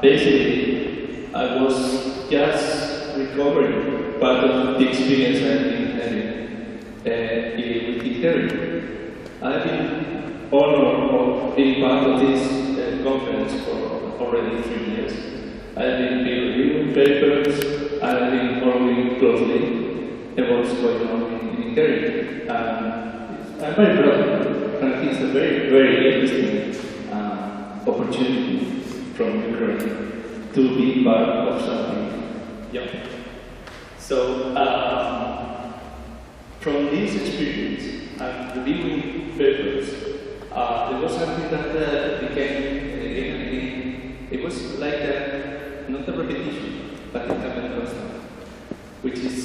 basically, I was just recovering part of the experience I've been having with ICTERI. I've been honored of being part of this conference for already 3 years. I've been reviewing papers, I've been following closely what's going on in ICTERI. I'm very proud, and I think it's a very, very interesting opportunity from Ukraine to be part of something. Yeah. So, from this experience and reviewing papers, there was something that became, it was like not a repetition, but it happened constant, which is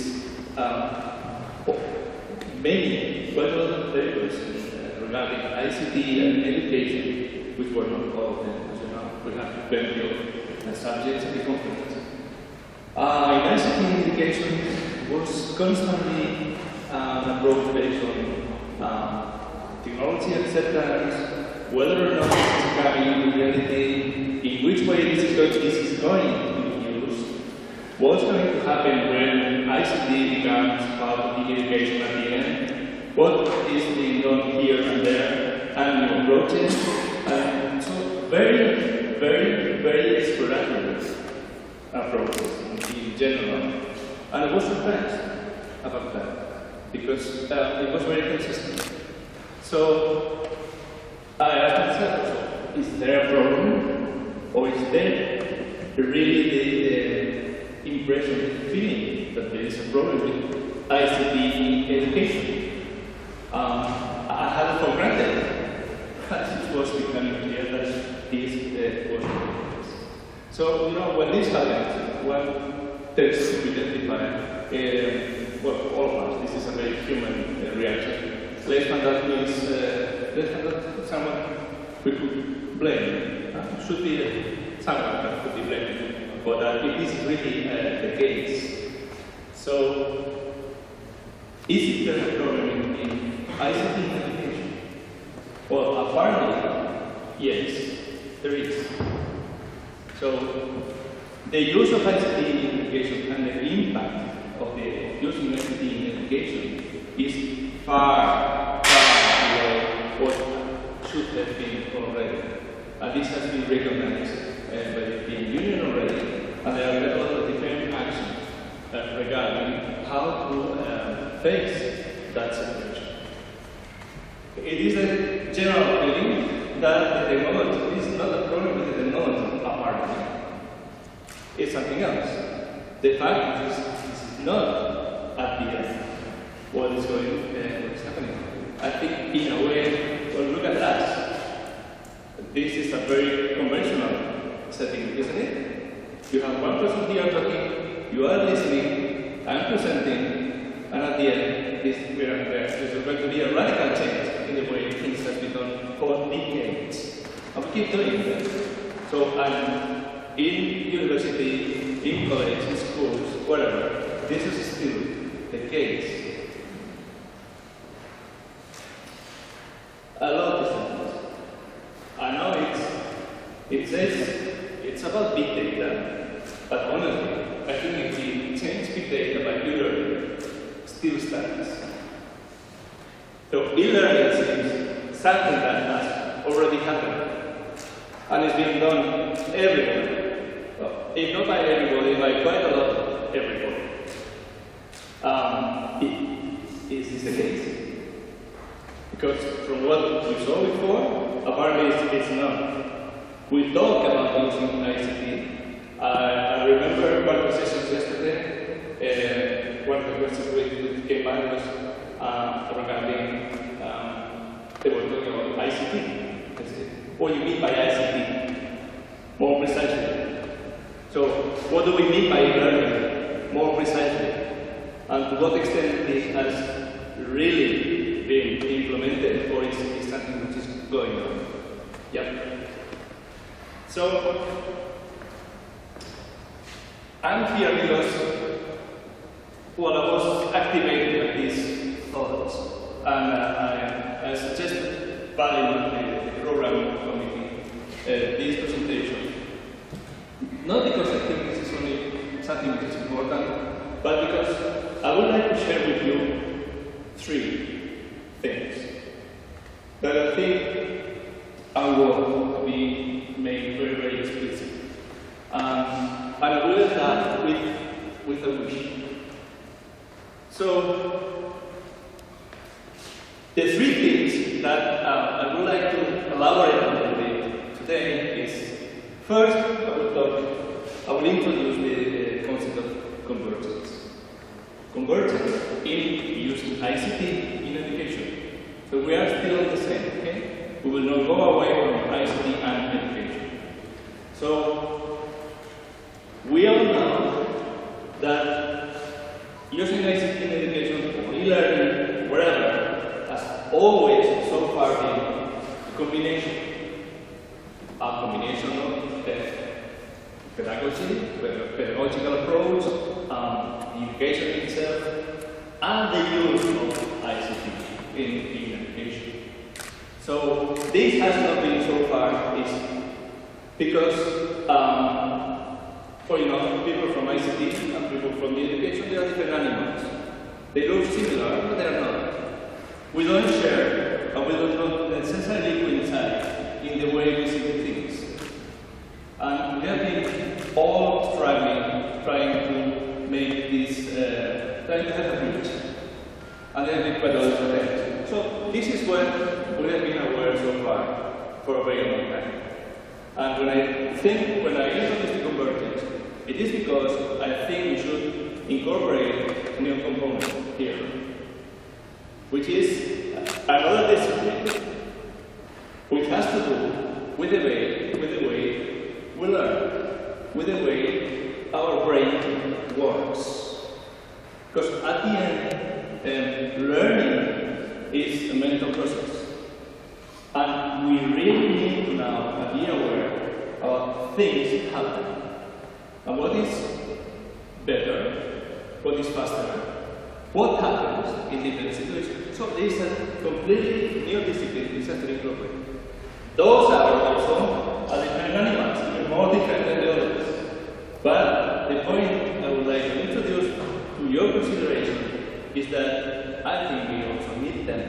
many, quite a lot of papers regarding ICT and education, which were not all of them, as you know. We have plenty of subjects at the conference. In ICT education was constantly an approach based on technology acceptance, whether or not this is coming in reality, in which way this is going to be used, what's going to happen when ICT becomes part of the education at the end, what is being done here and there, and new approaches, and so very, very, very exploratory approaches in general. And I was surprised about that, because it was very consistent. So I asked myself, is there a problem, or is there really the impression, the feeling that there is a problem with ICT in education? I had it for granted, but it was becoming clear that this was not the case. So, you know, when this happens, one tends to identify, well, all of us, this is a very human reaction. Let's find out who is, let's find out someone we could blame. Should be someone that could be blamed for that. It is really the case. So, is there a problem in ICT education? Well, apparently, yes, there is. So, the use of ICT in education and the impact of the using ICT in education is far, far below what should have been already. And this has been recognized by the European Union already, and there are a lot of different actions regarding how to face that situation. It is a general feeling that the technology is not a problem with the technology, apparently. It's something else. The fact is, this is not at the end what is happening. I think, in a way, well, look at us. This is a very conventional setting, isn't it? You have one person here talking, you are listening, I'm presenting, and at the end, there's going to be a radical change in the way things have been done for decades. And we keep doing that. So I'm in university, in college, in schools, whatever. This is still the case. A lot of things. I know it says it's about big data, but honestly, I think if we change big data by e-learning, still stands. So e-learning seems something that has already happened, and it's being done everywhere. Well, if not by everybody, by quite a lot of everybody. Is this the case? Because from what we saw before, apparently it's not. We talk about using ICT. I remember one of the sessions yesterday, one of the questions we came back was regarding, they were talking about ICT. What do you mean by ICT? More precisely. So, what do we mean by learning? More precisely. And to what extent this has really been implemented, or is something which is going on? Yep. So, I'm here because, well, I was activated by these thoughts, and I suggested value the program committee this presentation Not because I think this is only something which is important, but because I would like to share with you 3 things that I think are worth being made very, very explicit. And I will start with a wish. So, the 3 things that I would like to elaborate on a little bit today is, first, I will introduce the concept of convergence. Convergence in using ICT in education. So we are still the same, okay? We will not go away from ICT and education. So we all know that using ICT in education or e-learning, wherever, has always so far been a combination of pedagogy, pedagogical approach, the education itself, and the use of ICT in education. So this has not been so far easy because, people from ICT and people from the education, they are different animals. They look similar, but they are not. We don't share, and we don't necessarily coincide in the way we see the things. And we have been all struggling, trying to make this, trying to have a bridge. And they have been quite a lot of attempts. So this is what we have been aware so far for a very long time. And when I introduce the convergence, it is because I think we should incorporate a new component here, which is another discipline, which has to do with the way we learn, with the way our brain works. Because at the end, learning is a mental process. And we really need to now be aware of things happening. And what is better, what is faster, what happens in different situations. So there is a completely new discipline which has to be incorporated. Those are also different animals, even more different than the others. But the point I would like to introduce to your consideration is that I think we also need them.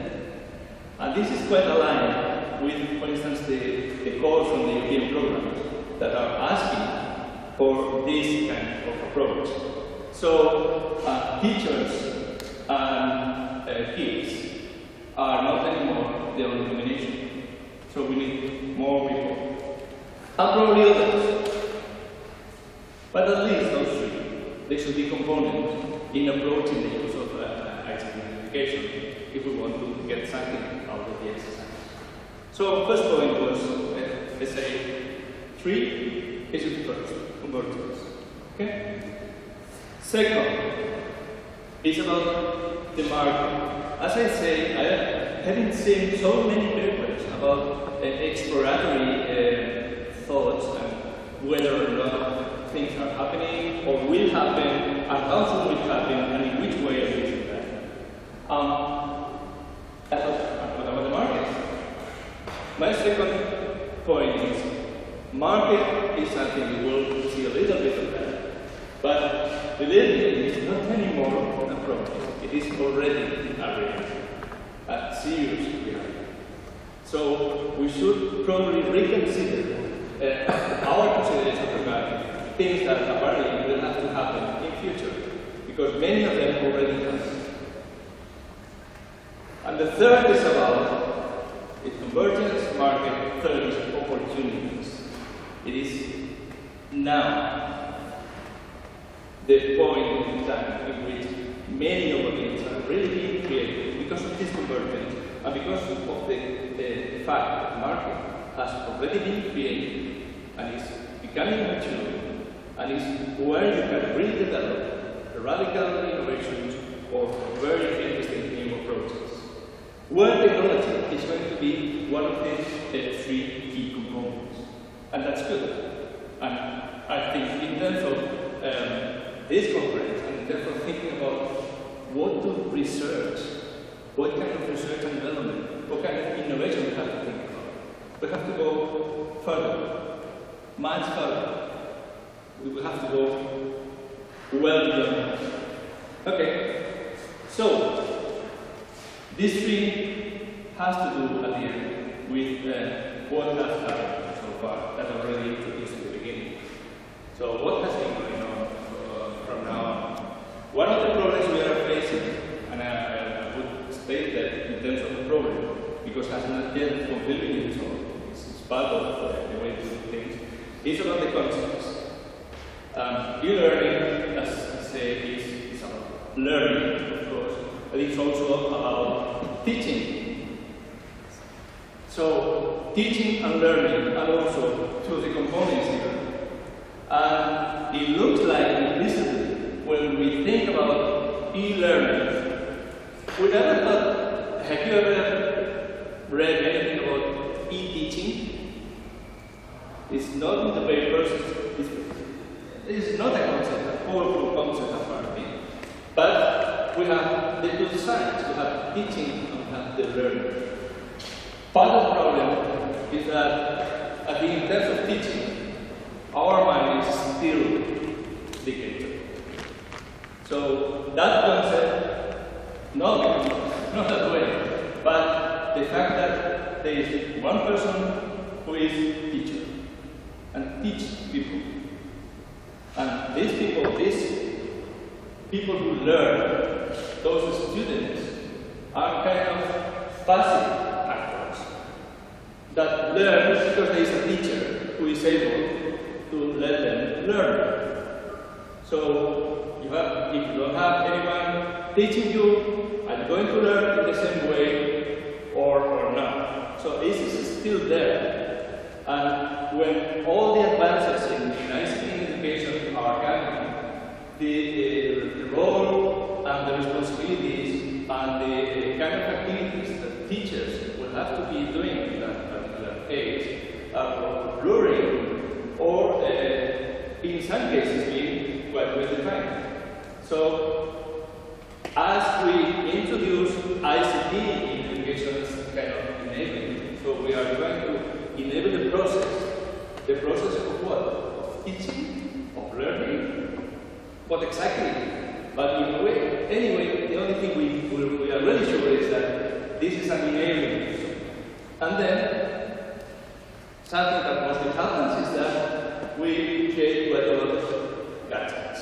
And this is quite aligned with, for instance, the calls from the European programs that are asking for this kind of approach. So teachers and kids are not anymore the only combination. So we need more people. And probably others. But at least those 3, they should be components in approaching the use of ICT education if we want to get something out of the exercise. So first point was, let's say, 3 is first, convergence. Okay? Second, it's about the market. As I say, I haven't seen so many papers about exploratory thoughts and whether or not things are happening or will happen and how soon will happen and in which way we should happen. About the market. My second point is market is something we will see a little bit of that, but believe me, it is not anymore an approach. It is already a reality, a serious reality. So we should probably reconsider our consideration regarding things that apparently will have to happen in future, because many of them already have. And the third is about convergence, market. Third is opportunities. It is now the point in time in which many opportunities are really being created because of this convergence and because of the fact that the market has already been created and is becoming mature and is where you can really develop radical innovations or very interesting new approaches. Where technology is going to be one of the 3 key components. And that's good. And I think in terms of this conference, and in terms of thinking about what to research, what kind of research and development, what kind of innovation we have to think about. We have to go further, much further. We will have to go well beyond that. Okay, so this tree has to do at the end with what has happened so far that I already introduced at the beginning. So what has been going on from now on? One of the problems we are facing, and I would state that in terms of the problem, because it has not yet completely been resolved, it's part of the way to do things, is about the concepts. E-learning, as I say, is about learning, of course, but it's also about teaching. So, teaching and learning are also two of the components here. And it looks like implicitly, when we think about e-learning, we never thought, have you ever read anything about e-teaching? It's not in the very process. It's not a concept, a powerful concept apparently. But we have the two sides. We have teaching and we have the learning. Part of the problem is that, I think in terms of teaching, our mind is still dictated. So that concept, not that way, but the fact that there is one person who is teacher and teach people. And these people who learn, those students, are kind of passive actors that learn because there is a teacher who is able to let them learn. So if you don't have anyone teaching you, are you going to learn in the same way or not? So this is still there. And when all the advances in ICT education are coming, the role and the responsibilities and the kind of activities that teachers will have to be doing in that particular case are blurring or in some cases being quite well defined. So as we introduce ICT in education as kind of enabling, so we are going to enable the process of what? Of teaching, of learning, what exactly? But in a way, anyway, the only thing we are really sure is that this is an enabling. And then, something that mostly happens is that we create quite a lot of gadgets.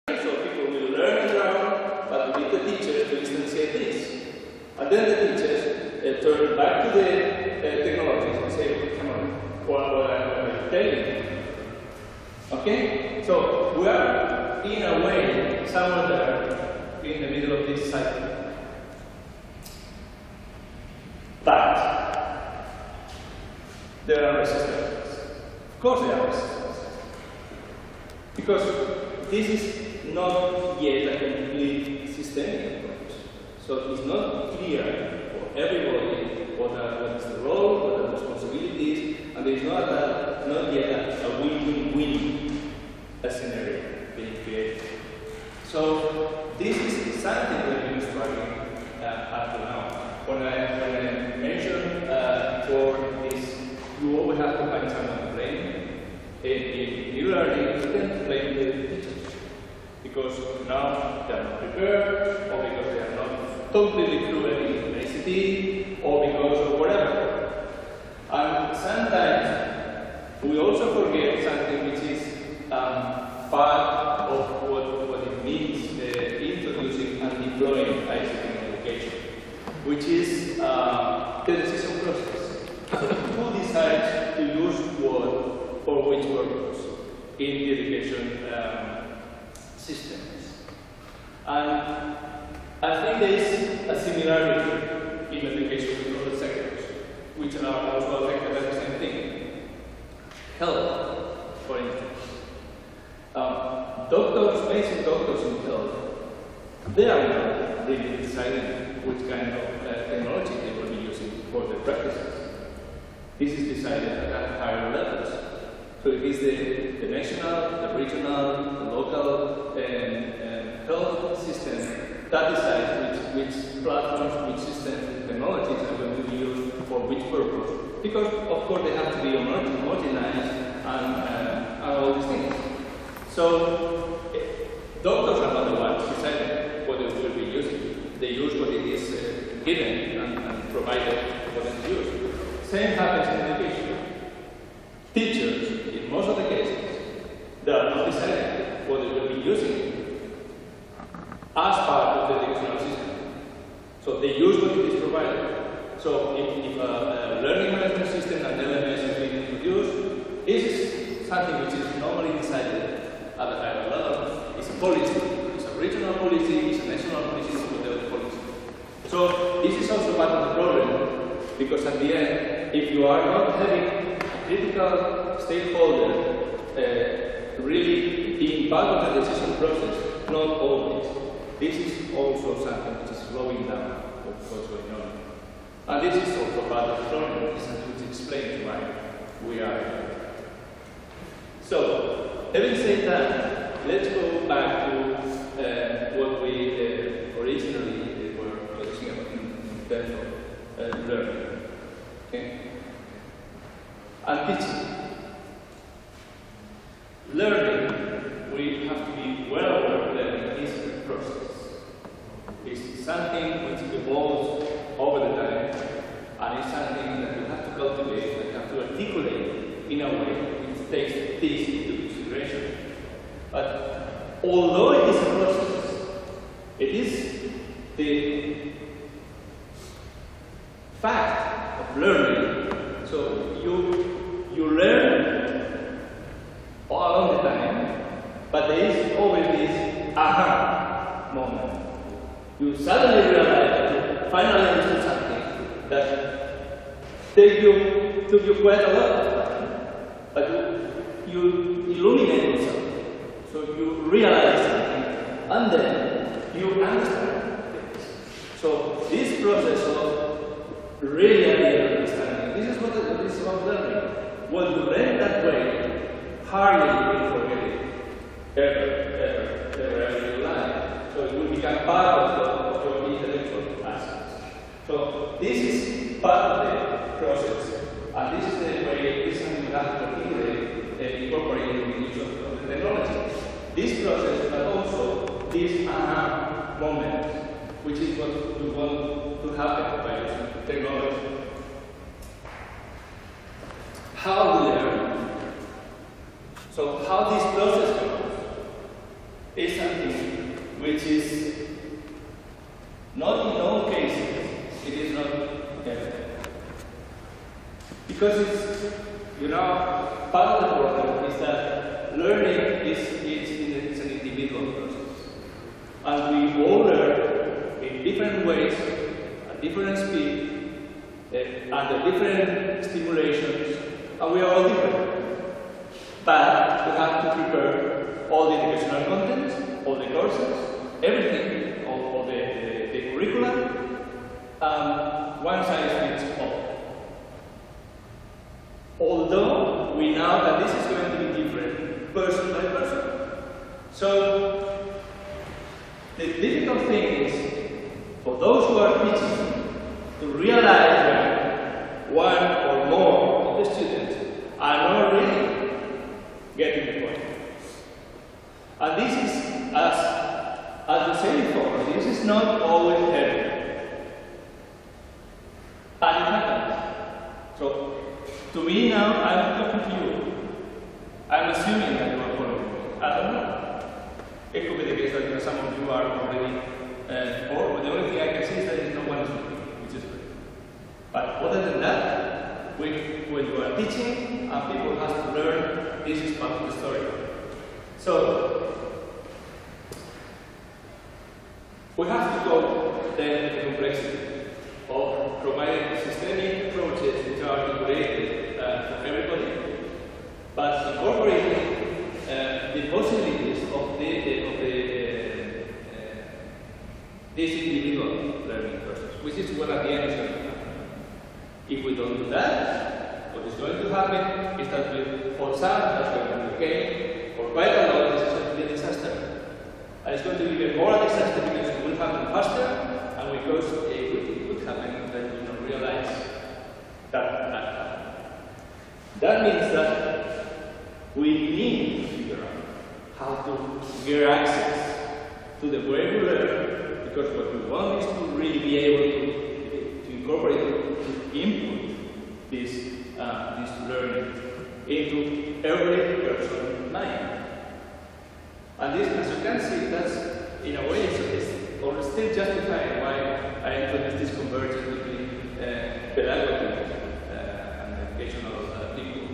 So people will learn and learn, but we need the teachers to instantiate this. And then the teachers turn back to the technologies and say, come on, what I'm telling you. Okay? So we are, in a way, somewhere there, in the middle of this cycle. But there are resistances. Of course there are resistances. Because this is not yet a complete systemic approach. So it's not clear for everybody what is the role, what are the responsibilities, and there is not yet a win-win scenario being created. So this is something that we've been struggling up to now. When I mentioned for this, you always have to find someone to blame. In e-learning, you can blame the teachers because now they are not prepared, or because they are not totally fluent in ICT, or because of whatever. And sometimes we also forget something which is part of what it means introducing and deploying ICT in education, which is the decision process. So who decides to use what for which purpose in the education systems? And I think there is a similarity in education with other sectors, which are also affected by the same thing. Health, for instance. Basic doctors in health, they are not really deciding which kind of technology they will be using for their practices. This is decided at higher levels. So it is the national, the regional, the local health system that decides which platforms, which systems, which technologies are going to be used for which purpose. Because, of course, they have to be homogenized and all these things. So doctors are not the ones deciding what they will be using. They use what it is given and provided for them to use. Same happens in education. Teachers, in most of the cases, they are not deciding what they will be using as part of the educational system. So they use what it is provided. So if a learning management system and LMS is being introduced, this is something which is normally decided at the higher level. It's a policy. It's a regional policy, it's a national policy, it's a whatever policy. So this is also part of the problem, because at the end, if you are not having a critical stakeholder really being part of the decision process, not always, this is also something which is slowing down what's going on. And this is also part of the problem, which explains why we are here. So, having said that, let's go back to what we originally were focusing on in terms of learning. Okay? And teaching. Learning, we have to be well aware of learning is a process. It's something which evolves over the time, and it's something that you have to cultivate, that you have to articulate in a way which takes this into consideration. But although it is a process, it is the fact of learning. So you learn all along the time, but there is always this aha moment. You suddenly realize that you finally understood something that took you quite a lot of time, but you illuminate yourself. So you realize something, and then you understand things. So this process of really understanding, this is what it is about learning. What you learn that way, hardly you will forget it, ever in your life. So it will become part of your intellectual aspects. So this is part of the process, and this is the way this is something you have to articulate and incorporate in the use of the technology. This process, but also this aha moment, which is what we want to happen by using technology. How we learn. So how this process goes is something which is not in all cases, it is not evident. Because it's, part of the problem is that learning is an individual process. And we all learn in different ways, at different speed, under different stimulations, and we are all different. But we have to prepare all the educational content, all the courses, everything, all the curriculum, one size fits all. Although we know that this is going to be different person by person. So the difficult thing is for those who are teaching to realize that one or more of the students are not really getting the point. And this is, as we said before, this is not always evident. And it happens. So to me now, I'm talking to you. I'm assuming that you are following me. I don't know. It could be the case that some of you are already, or the only thing I can see is that there is no one is looking, which is good. But other than that, when you are teaching and people have to learn, this is part of the story. So we have to go then to the complexity of providing systemic approaches which are integrated for everybody, but incorporating the possibilities of this individual learning process, which is what at the end is going to happen. If we don't do that, what is going to happen is that for some, that's going to be okay, for quite a lot, this is going to be a disaster. And it's going to be even more a disaster because it will happen faster, and because it could happen that you don't realize that happened. That means that to get access to the way we learn, because what we want is to really be able to incorporate, to input this learning into every person's life. And this, as you can see, that's in a way it's still justifying why I introduced this convergence between pedagogy and educational people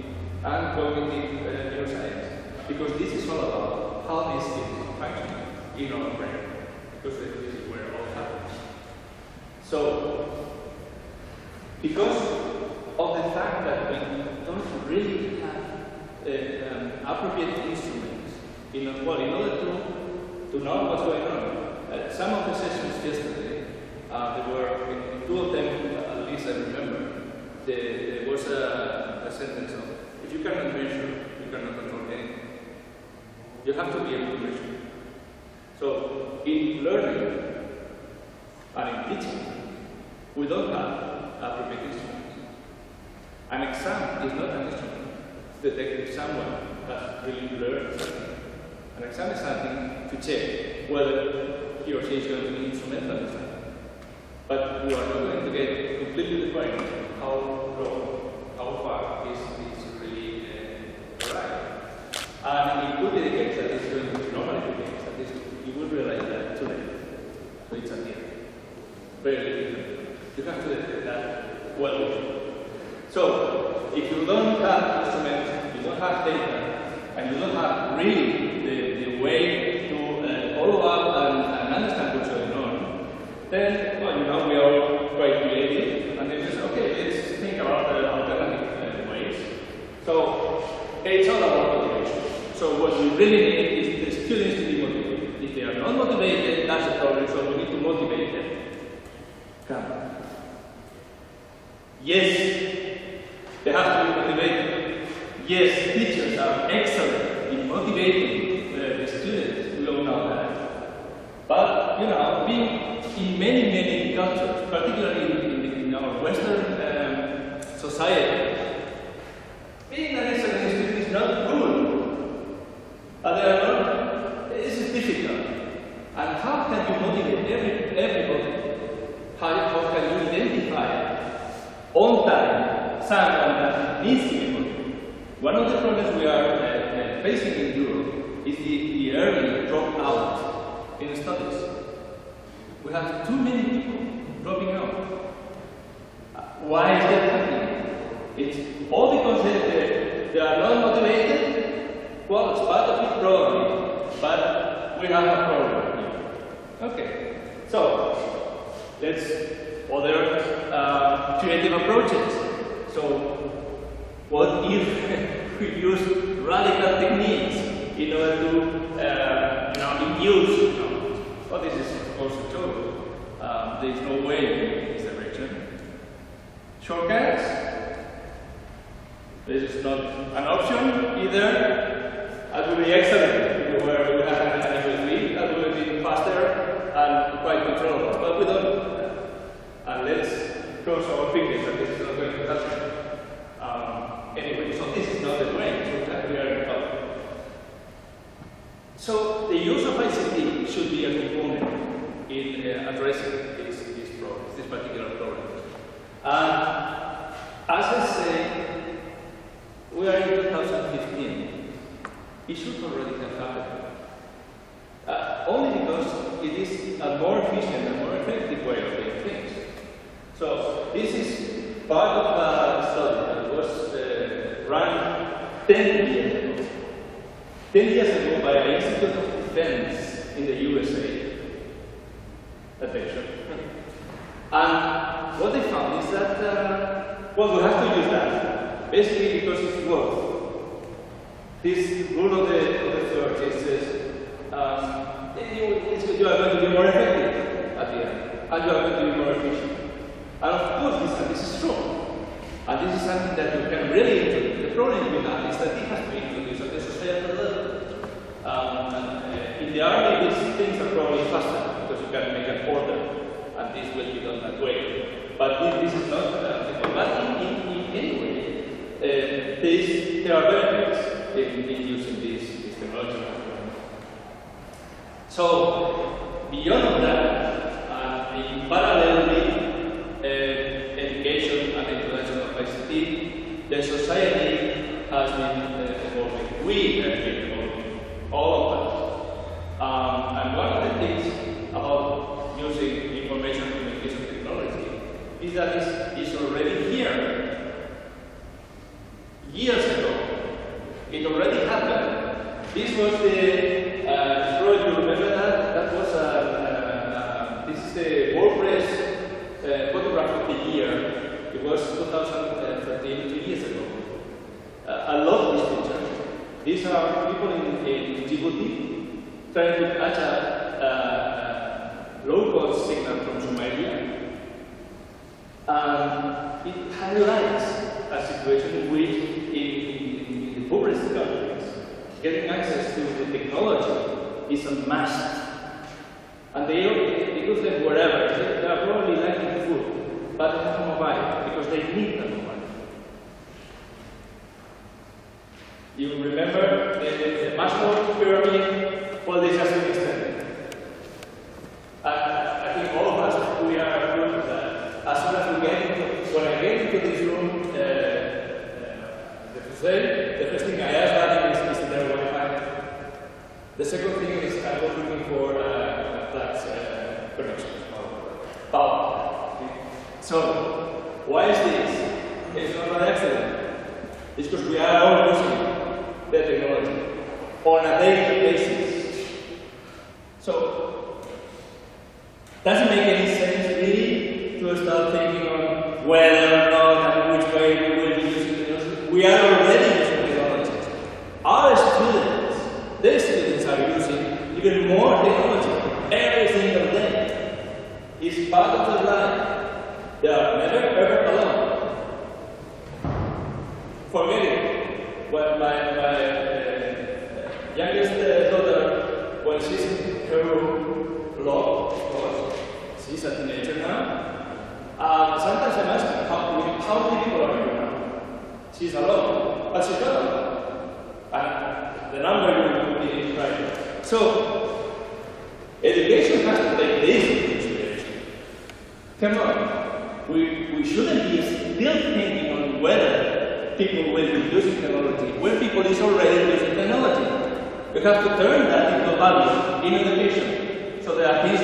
and cognitive neuroscience, because this is all about how these things function in our brain, because this is where it all happens. So, because of the fact that we don't really have appropriate instruments in order to know what's going on. Some of the sessions yesterday, there were, in two of them, at least I remember, there was a sentence of, if you cannot measure, you cannot control anything. You have to be able to measure. So, in learning and in teaching, we don't have appropriate instruments. An exam is not an instrument to detect if someone has really learned something. An exam is something to check whether he or she is going to be instrumental in something. But we are not going to get completely defined how low, how far is really arrived. And it could be the case that it's going to normally be the case, that is, you would realize that today. So it's a here. Very different. You have to detect that well. So, if you don't have instruments, you don't have data, and you don't have really the way to follow up and understand what's going on, then, well, you know, we are quite creative, and then just, okay, let's think about alternative ways. So, it's all about motivation. So, what we really need is the students to be motivated. If they are not motivated, that's a problem, so we need to motivate them. Come. Yes. They have to be motivated. Yes, teachers are excellent in motivating the students. We all know that. But, you know, being in many cultures, particularly in our Western society, being an excellent student is not good. This is difficult. And how can you motivate everybody? How can you identify on time someone that needs to be motivated? One of the problems we are facing in Europe is the early dropout in studies. We have too many people dropping out. Why is that happening? It's all because they are not motivated. Well, it's part of it probably, but we have a problem here. Okay, so let's other creative approaches. So, what if we use radical techniques in order to induce? Well, this is of course a joke. There is no way in this direction. Shortcuts. This is not an option either. That would be excellent if we had an USB. That would be faster and quite controllable. But we don't. And let's cross our fingers that this is not going to happen. Anyway, so this is not the way. So we are in trouble. So the use of ICT should be a component in addressing this problem, this particular problem. As I say, we are in 2015. It should already have happened. Only because it is a more efficient and more effective way of doing things. So this is part of a study that was run 10 years ago. 10 years ago by the Institute of Defense in the USA. Attention. And what they found is that, well, we have to use that. Basically because it's worth. This rule of the third says, you are going to be more effective at the end, and you are going to be more efficient. And of course, this is true. And this is something that you can really introduce. The problem with that is that it has to be introduced at the societal level. In the army, these things are probably faster because you can make an order, and this will be done that way. But this is not but in any way, there are benefits in using this technology. So, beyond of that, in parallel with education and the introduction of ICT, the society has been evolving. We have been evolving, all of us. And one of the things about using information communication technology is that it's already here. Years ago, it already happened. This was the you remember that? That was this is the WordPress photograph of the year. It was 2013, 2 years ago. I love these pictures. These are people in Djibouti trying to catch a low-cost signal from Somalia. And it highlights a situation in which, in the poorest countries, getting access to the technology is a must. And they use them wherever. They are probably lacking food, but they have a mobile because they need that mobile. You remember the Maslow pyramid? Well, this has been extended. I think all of us, we are good at that. As soon as we get into, when I get into this room, the first thing I ask that is there Wi-Fi? The second thing is I was looking for flash connection, power. So, why is this? It's not an accident. It's because we are all using the technology on a daily basis. So, does it make any sense really to start thinking on whether or not and which way we will be using technology? We are already using technology. Our students, their students are using even more technology every single day. It's part of their life. They are never ever alone. Forget it. When my youngest daughter, when she's in her law course, she's a teenager now. Sometimes I'm asking, how many people are here now? She's alone, but she's not alone. And the number will be right. So, education has to take this into consideration. Come on, we shouldn't be still thinking on whether people will be using technology, when people is already using technology. We have to turn that into value in education, so that at least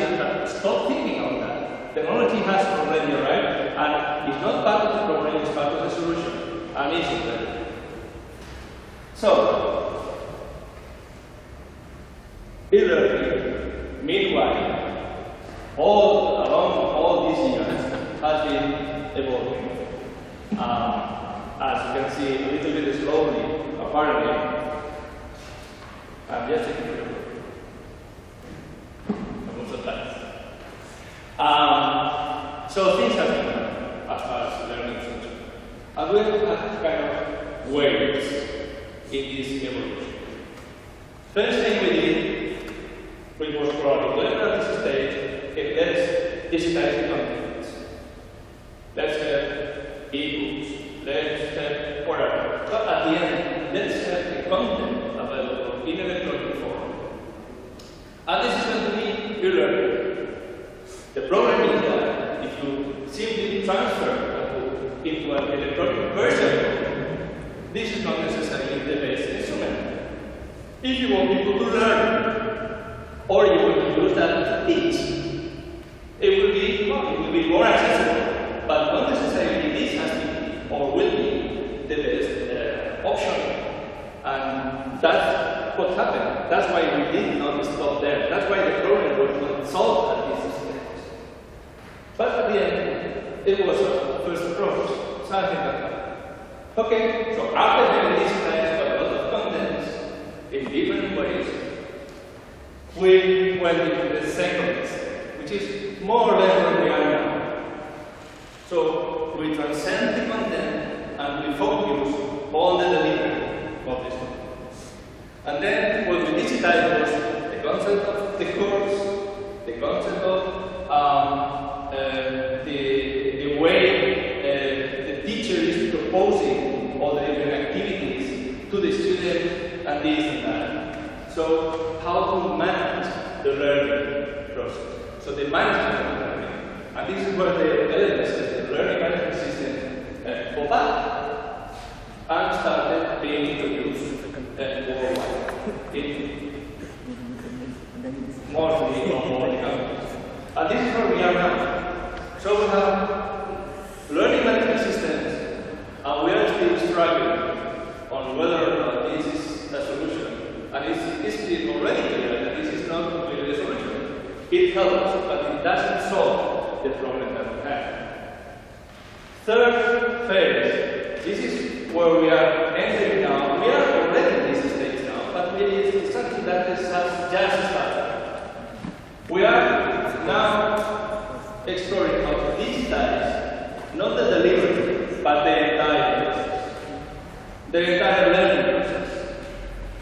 stop thinking on that. Technology has already arrived, and it's not part of the problem, it's part of the solution, and it's important. So, e-learning, meanwhile, along all these years, has been evolving. As you can see, a little bit slowly, apparently. I'm just taking it. So things have been done as far as learning is concerned. And we have had kind of waves in this evolution. First thing we did, which was probably when at this stage, okay, let's digitize the contents. Let's have e-books. Let's have whatever. But at the end, let's have the content available in electronic form. And this is going to be e-learning. The problem is that if you simply transfer a book into an electronic version, this is not necessarily the best instrument. If you want people to learn, or you want to use that to teach, it will be more accessible, but not necessarily this has to be or will be the best option. And that's what happened. That's why we did not stop there. That's why the problem was not solved at this stage. But at the end, it was a first approach, something like that. Okay, so after having digitized a lot of contents in different ways, we went into the second step, which is more or less where we are now. So we transcend the content and we focus on the delivery of this content. And then what we digitize was the concept of the course, the concept of the way the teacher is proposing all the different activities to the student and this and that. So how to manage the learning process. So the management of learning. And this is where the elements of the learning management system pop up and started being introduced worldwide in mostly on more countries. And this is where we are now. So we have learning management systems, and we are still struggling on whether or not this is a solution. And it's already clear that this is not completely a solution. It helps, but it doesn't solve the problem that we have. Third phase, this is where we are entering now. We are already in this stage now, but it is something that has just started. We are now exploring how to digitize not the delivery, but the entire process, the entire learning process.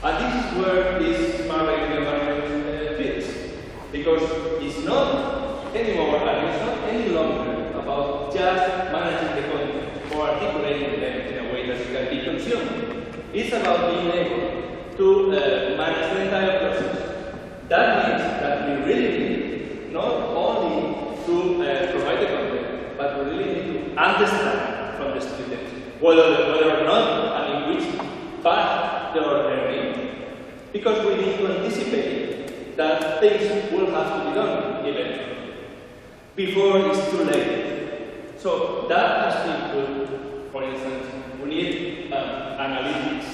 And this is where this smart learning environment fits, because it's not anymore, and it's not any longer about just managing the content or articulating them in a way that it can be consumed. It's about being able to manage the entire process. That means that we really need not only to provide the content, but we really need to understand from the students whether or not and in which path they are learning, because we need to anticipate that things will have to be done eventually, before it's too late. So that has to include, for instance, we need analytics,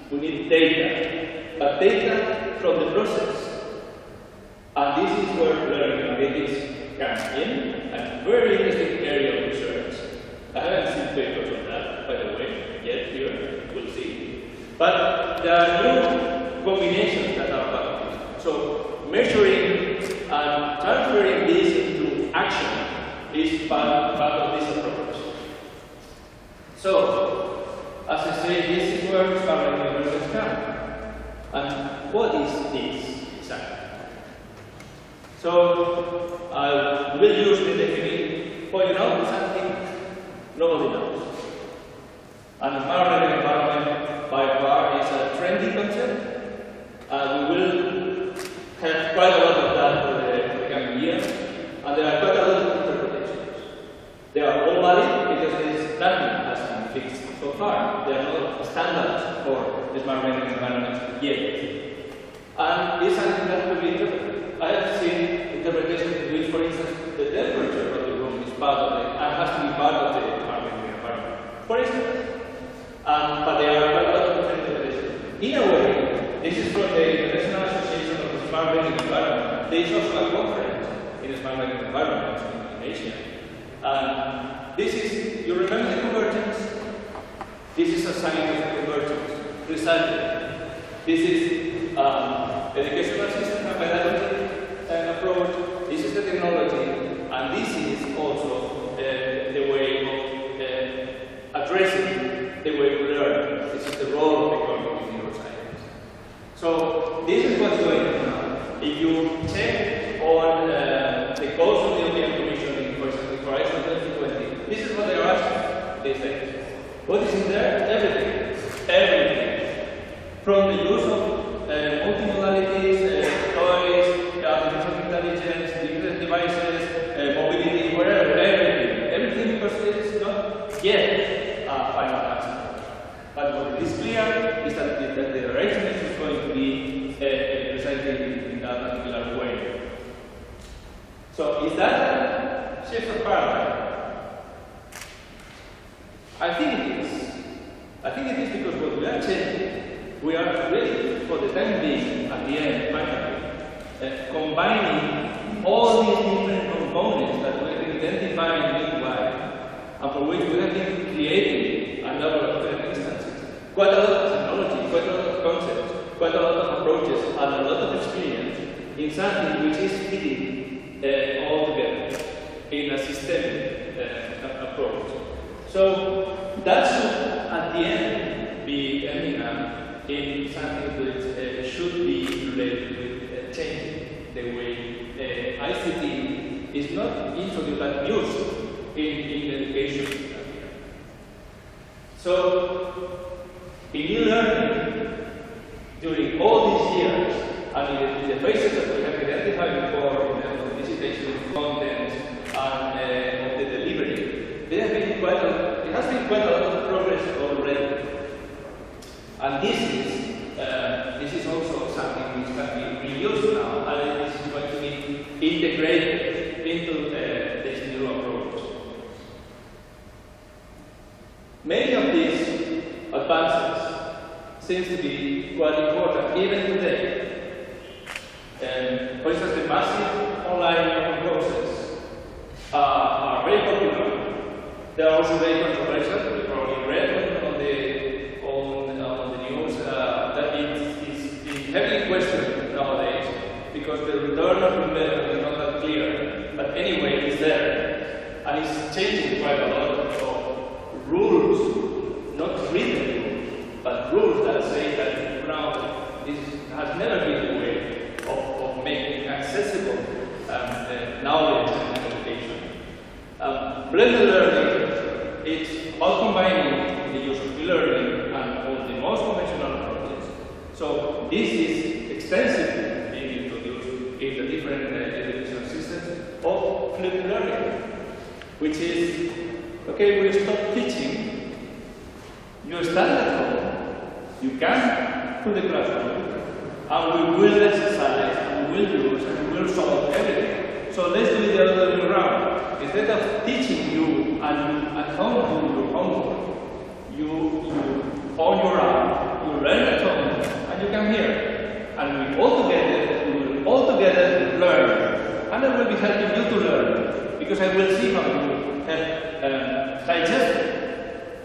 we need data, but data from the process. And this is where learning analytics comes in, a very interesting area of research. I haven't seen papers on that, by the way, yet here, we'll see. But there are new combinations that are part of it. So measuring and transferring this into action is part of this approach. So, as I say, this is where smart learning environments come. And what is this exactly? So, I will use the definition, pointing out something nobody knows. And smart learning environment, by far, is a trendy concept. We will have quite a lot of that for the coming year, and there are quite a lot of interpretations. They are all valid because there is nothing has been fixed so far. There are no standards for the smart learning environment yet. And it's something that could be interpreted. I have seen interpretations in which, for instance, the temperature of the room is part of it and has to be part of the smart learning environment. For instance. But there are quite a lot of different interpretations. In a way, this is from the International Association of the Smart Learning Environment. There is also a conference in the smart learning environment in Asia. And this is, you remember the convergence? This is a sign of convergence, precisely. This is educational system and pedagogy approach. This is the technology, and this is also the way of addressing the way we learn. This is the role of cognitive neuroscience. So this is what's going on now. If you check on the goals of the European Commission, for example, for ICTERI 2020, this is what they are asking these days. What is in there? Everything. Everything. From the use of multimodalities, toys, artificial intelligence, digital devices, mobility, whatever, everything. Everything, because it is not yet a final answer. But what is clear is that the direction is going to be presented in that particular way. So is that a shift of paradigm? I think it is. I think it is because what we are changing, we are really, for the time being, at the end, finally, combining all these different components that we have been identifying in life, and for which we have been creating a number of different instances. Quite a lot of technology, quite a lot of concepts, quite a lot of approaches, and a lot of experience in something which is fitting all together in a systemic approach. So that should, at the end, be ending up in something which should be related with changing the way ICT is not introduced but used in education. So, in e-learning, during all these years, and in the phases that we have identified, identified before in terms of visitation, content, and of the delivery, it has been quite a lot of progress already. And this is also something which can be reused now, and this is going to be integrated into this new approach. Many of these advances seems to be quite important even today. For instance, the massive online courses are very popular. They are also very controversial. You probably read on the news that it is heavily questioned nowadays because the return of investment is not that clear. But anyway, it's there. And it's changing quite a lot of rules, not written rules, but rules that say that now this has never been the way of making accessible knowledge and education. Blended learning, it's about combining the use of e-learning and all the most conventional approaches. So this is extensively being introduced in the different education systems of flipped learning, which is, okay, we stop teaching, you study at home, you come to the classroom, and we will exercise, and we will use, and we will solve everything. So let's do it the other way around. Instead of teaching you and at home do your homework, you on your own, you learn at home, and you come here. And we all together learn. And I will be helping you to learn, because I will see how you have digested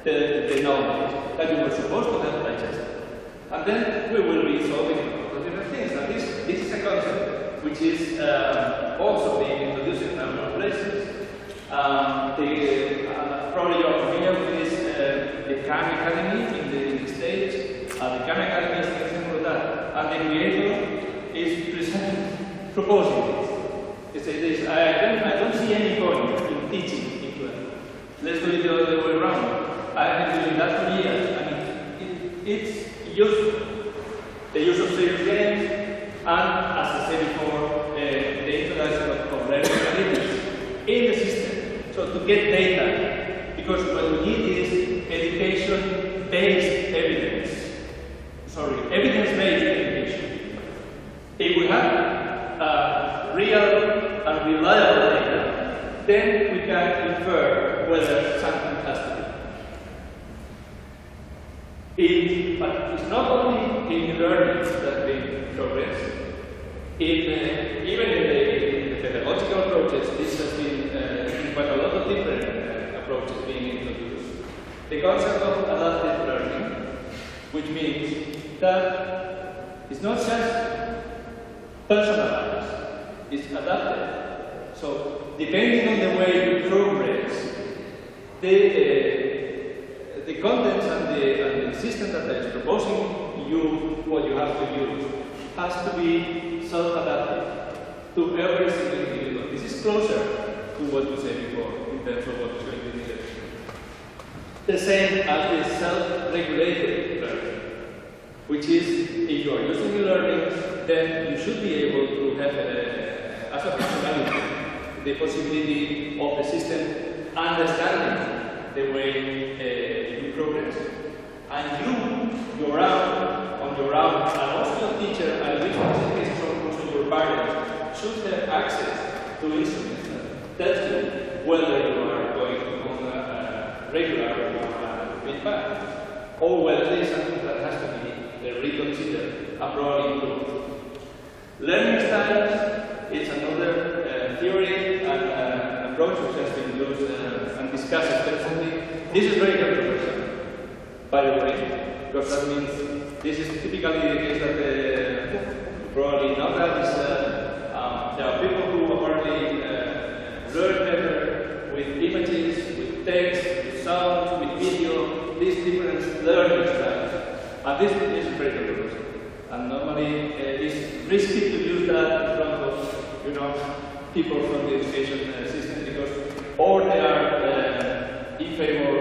the knowledge that you were supposed to have digested. And then we will be solving different things. And this is a concept which is also being introduced in a number of places. Probably you're familiar with this, the Khan Academy in the States. The Khan Academy is an example of that. And the creator is proposing this. He says this, I don't see any point in teaching influence. Let's do it the other way around. I have been doing that for years, and it's useful. The use of serious games, and as I said before, the introduction of learning abilities in the system. So to get data, because what we need is education-based evidence. Evidence-based education. If we have real and reliable data, then we can infer whether something has to be. But it's not only in learning that we progress. Even in the pedagogical approaches, this has been quite a lot of different approaches being introduced. The concept of adaptive learning, which means that it's not just personalized, it's adapted. So depending on the way you progress, the contents and the system that is proposing you what you have to use has to be self-adaptive to every single individual. This is closer to what we said before in terms of what is going to be needed. The same as the self-regulated learning, which is if you are using e-learning, then you should be able to have as a functionality the possibility of the system understanding the way you progress. And your own, on your own, and also your teacher, and which is also your parents, should have access to instruments that tell you whether you are going on a regular or feedback, or whether there is something that has to be reconsidered and probably improved. Learning styles is another theory and approach which has been used and discussed extensively. This is very controversial, by the way, because that means this is typically the case that you probably know that is there are people who apparently learn better with images, with text, with sound, with video, these different learning styles. And this is very controversial. And normally it's risky to use that in front of people from the education system, because or they are in favor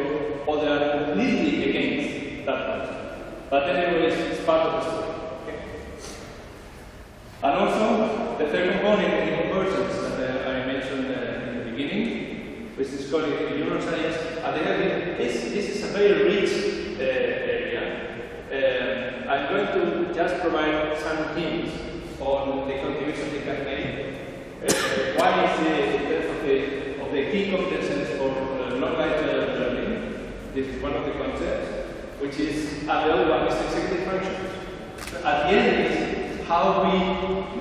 or they are completely against that concept. But anyway, it's part of the story. Okay? And also, the third component component in convergence that I mentioned in the beginning, which is called neuroscience. And this is a very rich area. I'm going to just provide some hints on the contribution they can make. One is in terms of the key competences for non-linear learning. This is one of the concepts, which is, and the other one is executive functions. At the end is how we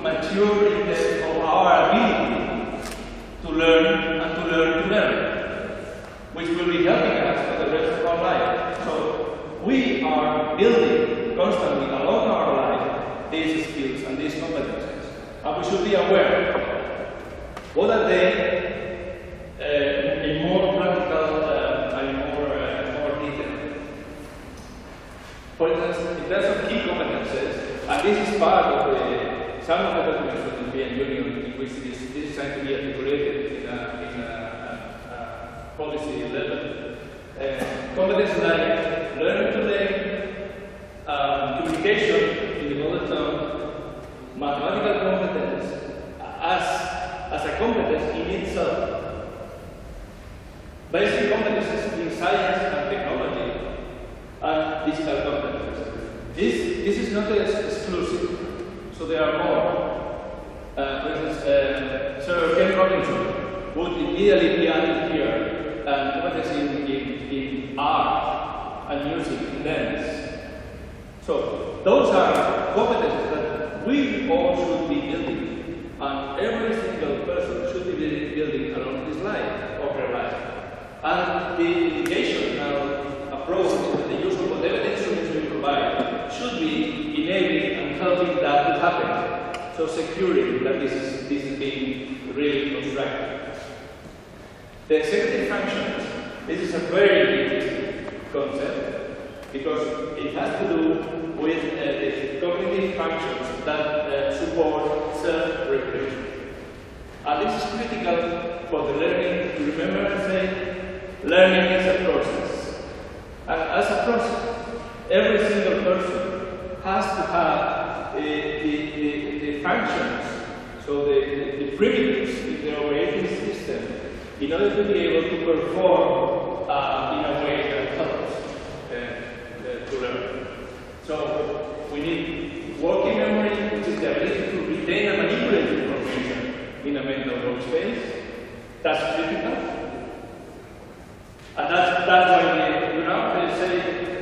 mature in terms of our ability to learn and to learn, which will be helping us for the rest of our life. So we are building constantly along our life these skills and these competences. And we should be aware what are they in more practical and more detail. For instance, in terms of key competences, and this is part of some of the documents from the European Union in which this is trying to be articulated in a policy level. Competences like learning to learn, communication in the mother tongue, mathematical competence as a competence in itself, basic competences in science and technology, and digital competences. This is not exclusive, so there are more. For instance, Sir Ken Robinson would immediately be added here, and competence in art and music and dance. So those are competences that we all should be building, and every single person should be building along his life or her life. And the educational approach and the use of whatever instruments we provide should be enabling and helping that to happen. So securing that this is being really constructed. The executive functions, this is a very interesting concept because it has to do with the cognitive functions that support self-regulation. And this is critical for the learning. To remember and say, learning is a process. And as a process, every single person has to have the functions, so the primitives in the operating system, in order to be able to perform in a way that helps to learn. So we need working memory, which is the ability to retain and manipulate information in a mental workspace. That's critical. And that's why they say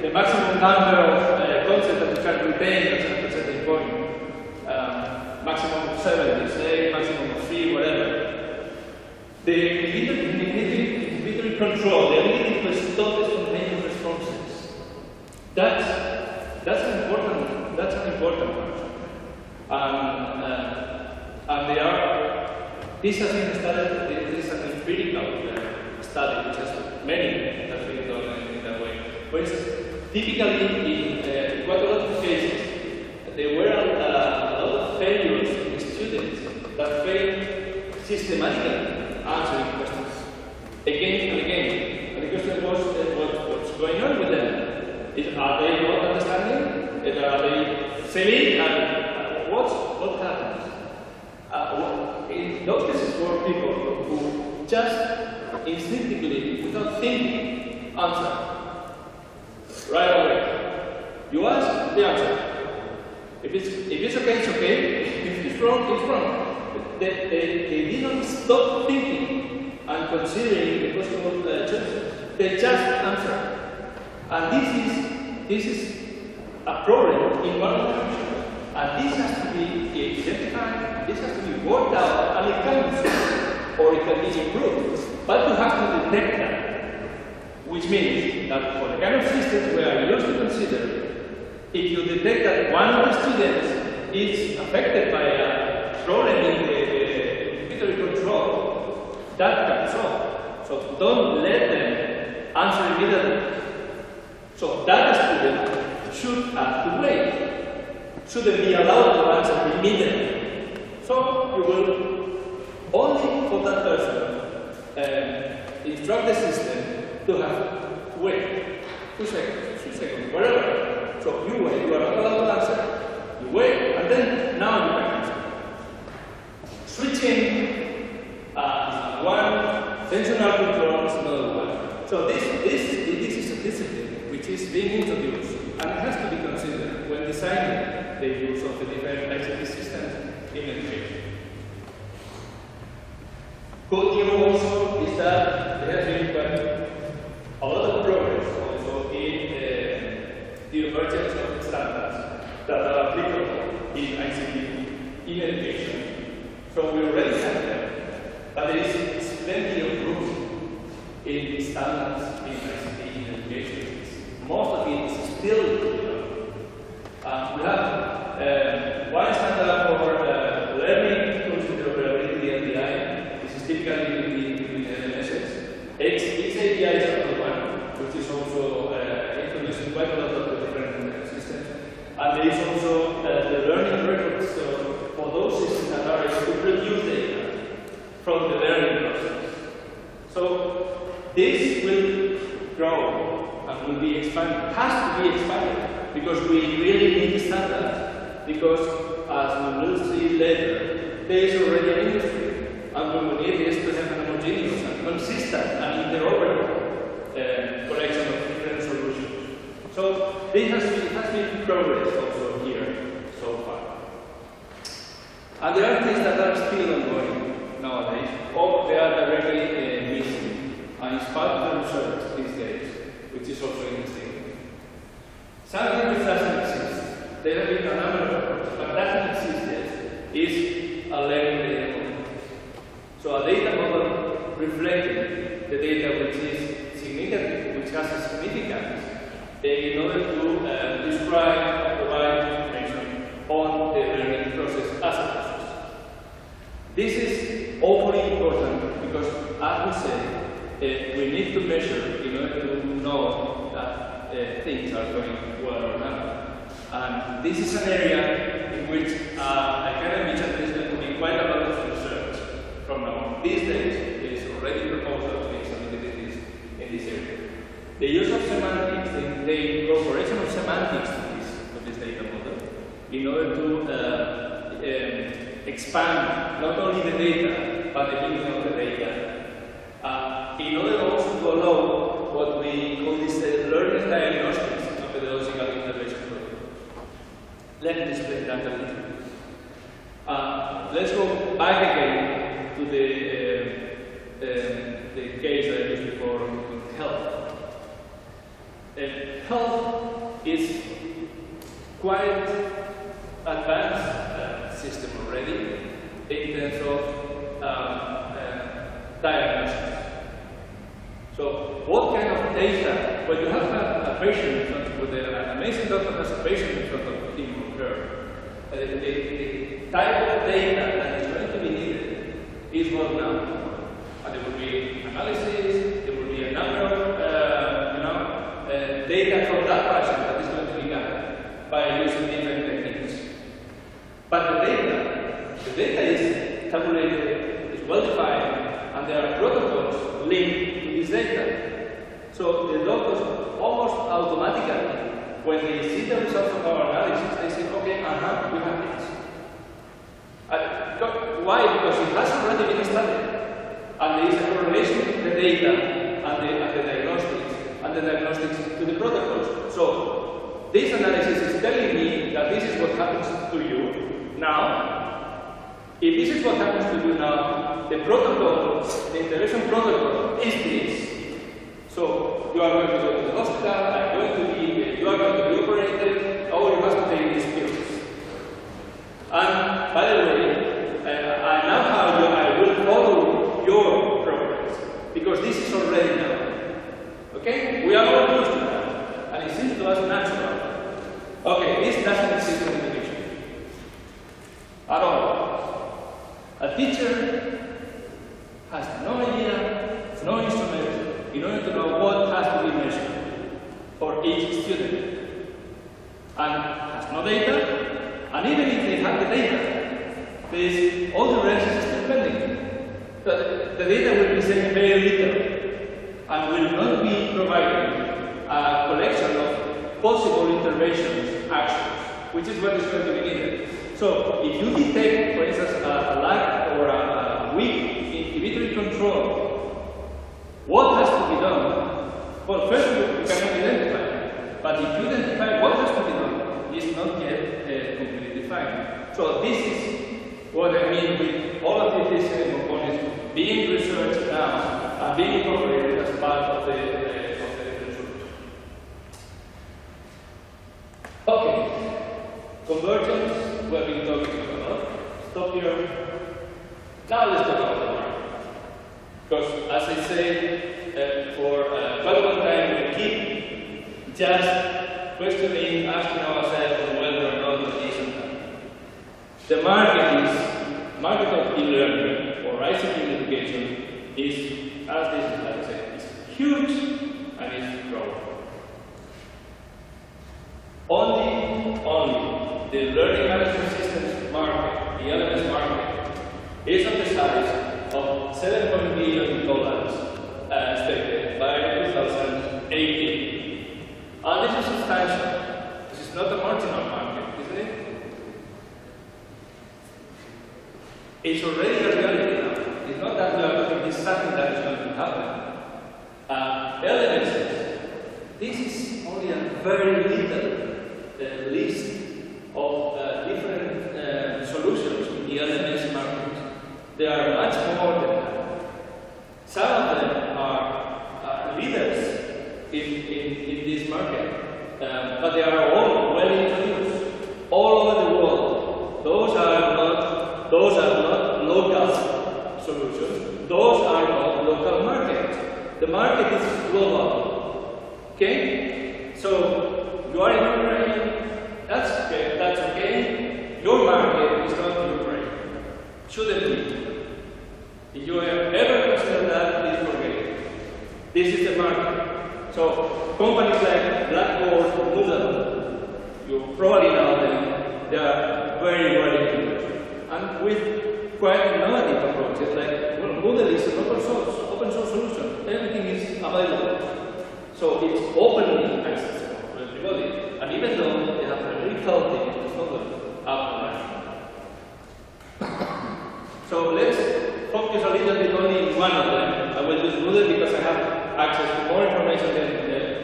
the maximum number of concepts that you can retain at a certain point. Maximum of 7, they say, maximum of 3, whatever. The inhibitory control, the ability to stop the spontaneous responses. That's an important function. And this has been studied, this is an empirical study, which has many has been done in that way. For instance, typically in quite a lot of cases, there were a lot of failures in students that failed systematically answering questions again and again. And the question was, what's going on with them? Are they not understanding? Are they silly? And what happens? In those cases were people who just instinctively, without thinking, answer right away. You ask, they answer. If it's okay, it's okay. If it's wrong, it's wrong. They didn't stop thinking and considering the possible choices. They just answer. And this is a problem in one function. And this has to be identified, this has to be worked out, and it can be solved, or it can be improved. But you have to detect that. Which means that for the kind of systems we are used to consider, if you detect that one of the students is affected by a problem in the inhibitory control, that can solve. So don't let them answer immediately. So that student should have to wait. Shouldn't be allowed to answer immediately. So you will only for that person instruct the system to have to wait 2 seconds, 3 seconds, whatever. So you wait, you are not allowed to answer. You wait, and then now you can answer. switching one, tensional control is another one. So this is a discipline which is being introduced, and it has to be considered when designing the use of the different ICT systems in education. Good news also is that there has been a lot of progress also in the emergence of standards that are applicable in ICT in education. So we already have them, but there is plenty of room in standards in ICT in education. Most of it is still developed. We have one standard for learning tools interoperability LTI. This is typically in LMSs. XAPI is another one, which is also introducing quite a lot of different systems. And there is also the learning records for those systems that are able to produce data from the learning process. So this will grow and will be expanded. It has to be expanded because we really need standards. Because as we will see later, there is already an industry, and what we need is to have an homogeneous and consistent and interoperable collection of different solutions. So this has been progress also here so far. And there are things that are still ongoing nowadays, or they are directly missing, and it's part of the research these days, which is also interesting. Something which doesn't exist. There have been a number of approaches, but doesn't exist yet, is a learning data model. So a data model reflecting the data which is significant, which has a significance, in order to describe and provide information on the learning process as a process. This is awfully important because, as we say, we need to measure in order to know that things are going well or not. And this is an area in which I can envision there is going to be quite a lot of research from now on. These days, there is already proposal to make some activities in this area. The use of semantics, the incorporation of semantics to this data model, in order to expand not only the data, but the meaning of the data. In order also to allow what we call this learning diagnostics and pedagogical intervention protocol. Let me explain that a little bit. Let's go back again to the case that I used before with health. Health is quite advanced system already in terms of diagnosis. So, what kind of data, when you have a patient in front of you, an amazing doctor has a patient in front of him or her, the type of data that is going to be needed is what now. And there will be analysis, there will be a number of data from that patient that is going to be gathered by using different techniques. But the data is tabulated, is well defined, and there are protocols linked to this data. So the doctors almost automatically, when they see the results of our analysis, they say, okay, we have this. Why? Because it has already been studied. And there is a correlation between the data and the diagnostics, and the diagnostics to the protocols. So this analysis is telling me that this is what happens to you now. If this is what happens to you now, the protocol, the intervention protocol is this. So you are going to go to the hospital, you are going to be operated, or you have to take these pills. And by the way, I will follow your progress, because this is already done. Okay? We are all used to that, and it seems to us natural. Okay, this doesn't exist in education at all. A teacher has no idea, no instrument in order to know what has to be measured for each student, and has no data, and even if they have the data, all the rest is still pending. The data will be saying very little, and will not be providing a collection of possible interventions, actions, which is what is going to be needed. So, if you detect, for instance, a lack for a weak inhibitory control, what has to be done? Well, first you cannot identify, but if you identify what has to be done, it's not yet completely defined. So this is what I mean with all of these components being researched now and being incorporated as part of the research. Okay, convergence, we have been talking about. Stop here. Now let's talk about the market. Because as I said, for quite a long time we keep just questioning, asking ourselves whether or not it is and that. The market of e-learning or ICT education is, as this slide says, is huge and is growing. Only the learning management systems market, the LMS market, is of the size of $7 billion expected by 2018. And this is substantial. This is not a marginal market, isn't it? It's already a reality now. It's not that we are looking at something that is going to happen. LMSs, this is only a very little list of different solutions in the LMS market. There are much more than that. Some of them are leaders in this market, but they are all well introduced all over the world. Those are not local solutions. Those are not local markets. The market is global. Okay? So you are in Ukraine. That's okay. That's okay. Your market is not Ukraine. Shouldn't be. If you have ever considered that, please forget it. This is the market. So companies like Blackboard or Moodle, you probably know them. They are very well introduced. And with quite innovative approaches, like Moodle is an open source solution. Everything is available. So it's openly accessible to everybody. And even though they have a very healthy, it's not up and running. So let's focus a little bit only in one of them. I will use Moodle because I have access to more information than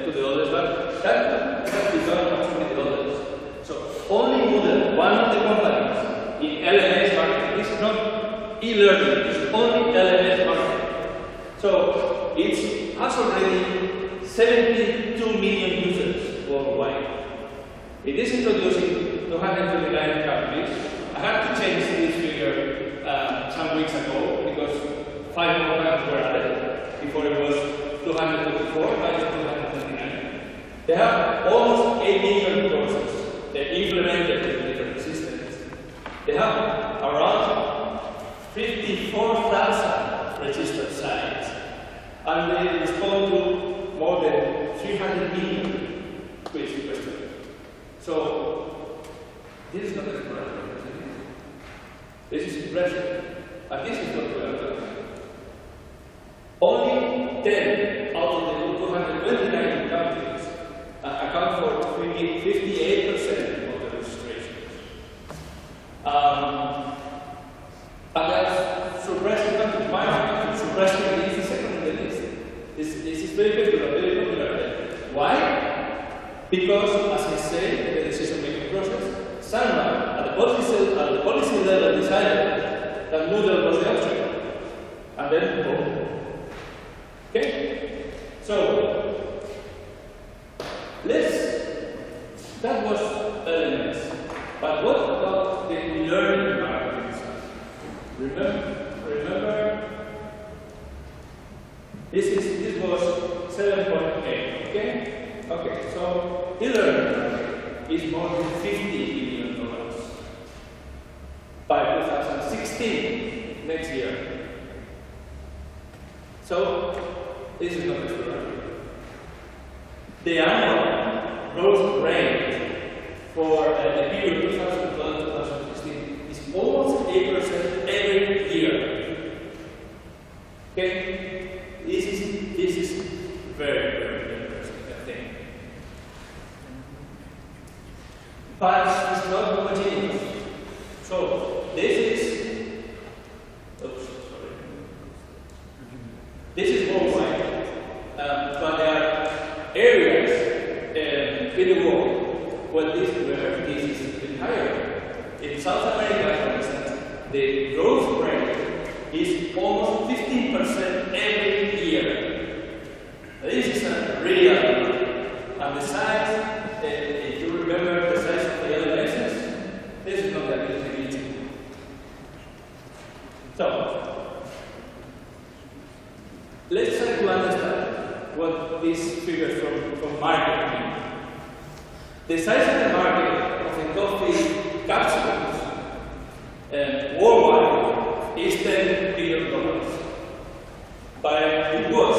to the others, but that is done actually with the others. So only Moodle, one of the companies in LMS market. This is not e-learning, this is only LMS market. So it has already 72 million users worldwide. It is introducing 229 countries. I had to change this figure some weeks ago because 5 more countries were added. Before it was 224, now it's 229. They have almost 8 million courses. They implemented in different systems. They have around 54,000 registered sites. And they respond to more than 300 million quiz questions. So, this is not impressive. This is impressive. And this is what we are doing. Only 10 out of the 229 countries account for 58% of the registrations. And that's surprising countries. My country, surprisingly, is the second on the list. This is very popular. Why? Because, as I say, in the decision-making process, someone at the policy level decided that Moodle was the option. And then, boom. Okay? So, that was LMS. But what about the learning market? Remember? This was 7.8, okay? Okay, so e-learning market is more than $50 billion by 2016, next year. So, this is not extraordinary. The annual growth rate for the period 2012-2016 is almost 8% every year. Okay? This is very interesting, I think. But it's not homogeneous. So this is areas in the world where this is higher. In South America, for instance, the growth rate is almost 15% every year. This is a real number. And the size, if you remember the size of the LMSs, this is not that easy. So, let's try to understand what these figures from market mean. The size of the market of the coffee capsules worldwide is $10 billion. It was,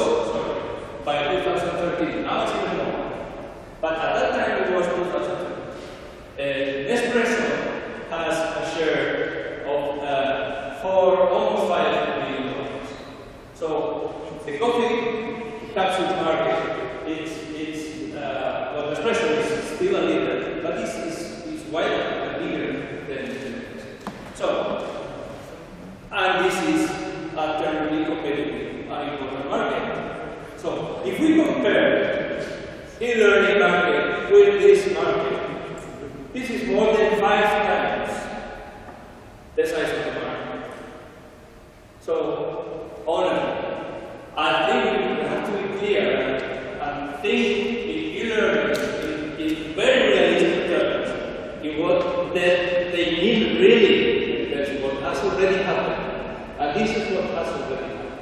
by 2013. Now it's even more. But at that time it was 2013. Nespresso has a share of for almost $5 billion. So the coffee capsules market, well, Nespresso is still a leader, but this is wider and bigger than so. And this is a terribly competitive and important market. So if we compare e-learning market with this market, this is more than 5 times the size of the market. So, honestly, I think we have to be clear and think in e-learning in very realistic terms, in what they mean really, that's what has already happened. And this is what has already happened.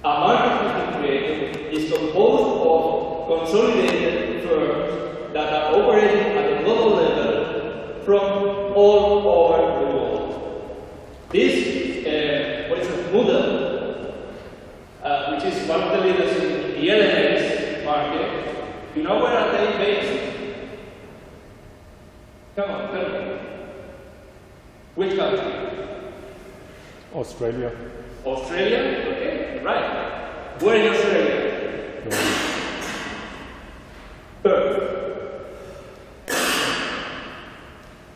A market has been created, is composed of consolidated firms that are operating at a global level from all over the world. This, what is it, Moodle, which is one of the leaders in the LMS market, you know where are they based? Come on, tell me. Which country? Australia. Australia? Okay, right. Where in Australia? Perth.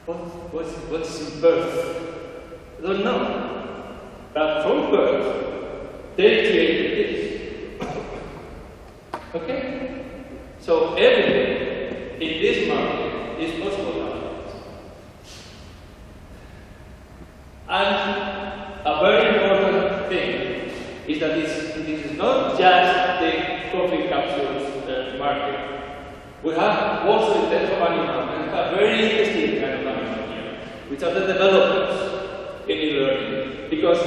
What's in Perth? I don't know. But from Perth, they created this. Okay? So everything in this market is possible now. And a very important thing is that this is not just the coffee capsules market. We have also in terms of animal, and a very interesting kind of animal here, which are the developers in e-learning. Because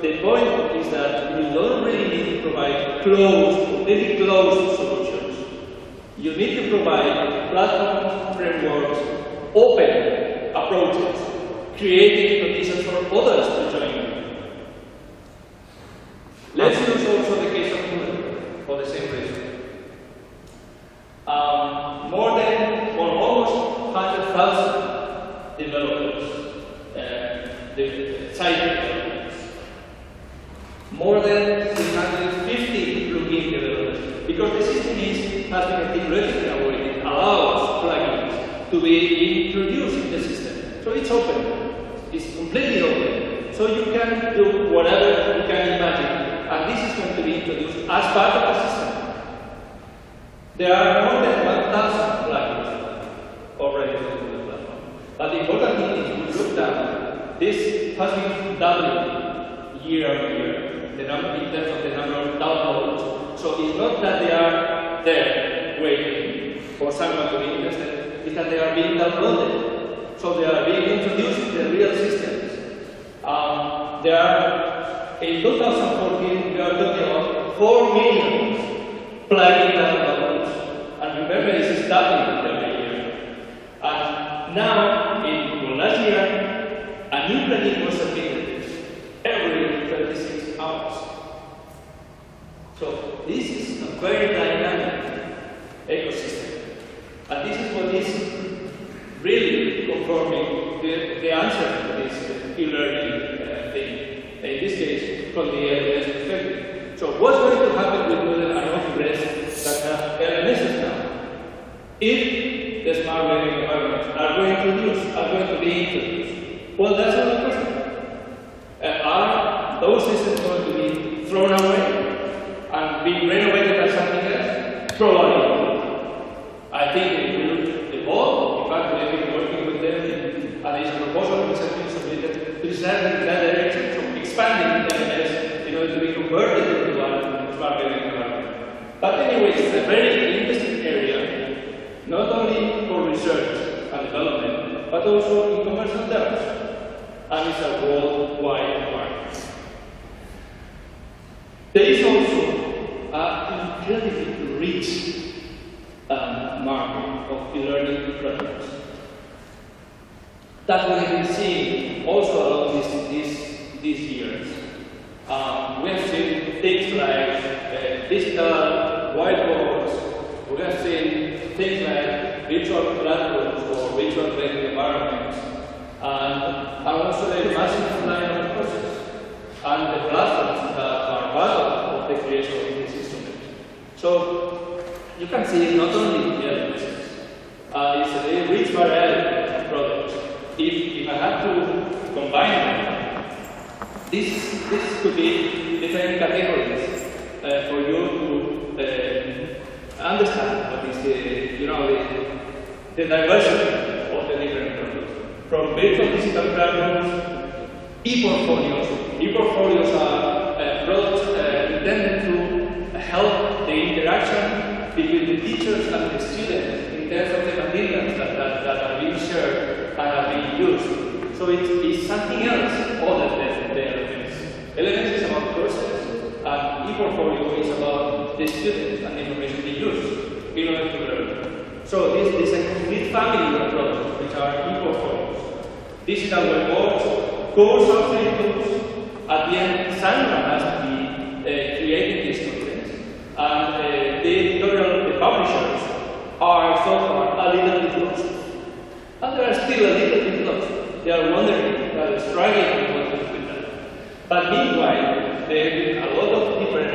the point is that we don't really need to provide completely closed solutions. You need to provide platforms, frameworks, open approaches, creating conditions for others to join you. Let's use also the case of Moodle for the same reason. Almost 100,000 developers, site developers, more than 350 plugin developers, because the system has been integrated in a way that allows plugins to be introduced in the system. So it's open, it's completely open. So you can do whatever you can imagine, and this is going to be introduced as part of the system. There are more than 1,000 plugins already on the platform. But the important thing is, if you look down, this has been doubling year on year, in terms of the number of downloads. So it's not that they are there waiting for someone to be interested, it's that they are being downloaded. So they are being introduced in the real systems. There are, in 2014, we are talking about 4 million plugin downloads. And remember, this is doubling every year. And now, last year, a new plugin was submitted every 36 hours. So this is a very dynamic ecosystem. And this is what is really confirming the answer to this e-learning thing. In this case, from the LMS perspective. So what's going to happen with Moodle and Open-REST that have LMSs now? If the smart learning environments are going to be introduced, well, that's another question. Are those systems going to be thrown away and be renovated as something else? Probably. preserve in that direction, so expanding LMS in order to be converted into one smart building environment. But anyway, it's a very interesting area, not only for research and development, but also in commercial terms. And it's a worldwide market. There is also an incredibly rich market of e-learning products that we have been seeing also along these years. We have seen things like digital whiteboards, we have seen things like virtual classrooms or virtual training environments, and also the massive online of courses, and the platforms that are part of the creation of these instruments. So you can see it's not only the LMSs, it's a very rich variety of products. If I have to combine them, this could be different categories for you to understand what is the diversity of the different products. From virtual digital classrooms, e-portfolios. E-portfolios are products intended to help the interaction between the teachers and the students in terms of the materials that are being shared and are being used. So it's something else other than the LMS. LMS is about courses, and e-portfolio is about the students and the information they use in order to learn. So this is a complete family of products which are e-portfolios. Digital whiteboards, course outline tools. At the end, someone has to be creating these contents, and the publishers are so far a little bit lost. And they are still a little bit lost. They are wondering, they are struggling with what to do with that. But meanwhile, there have been a lot of different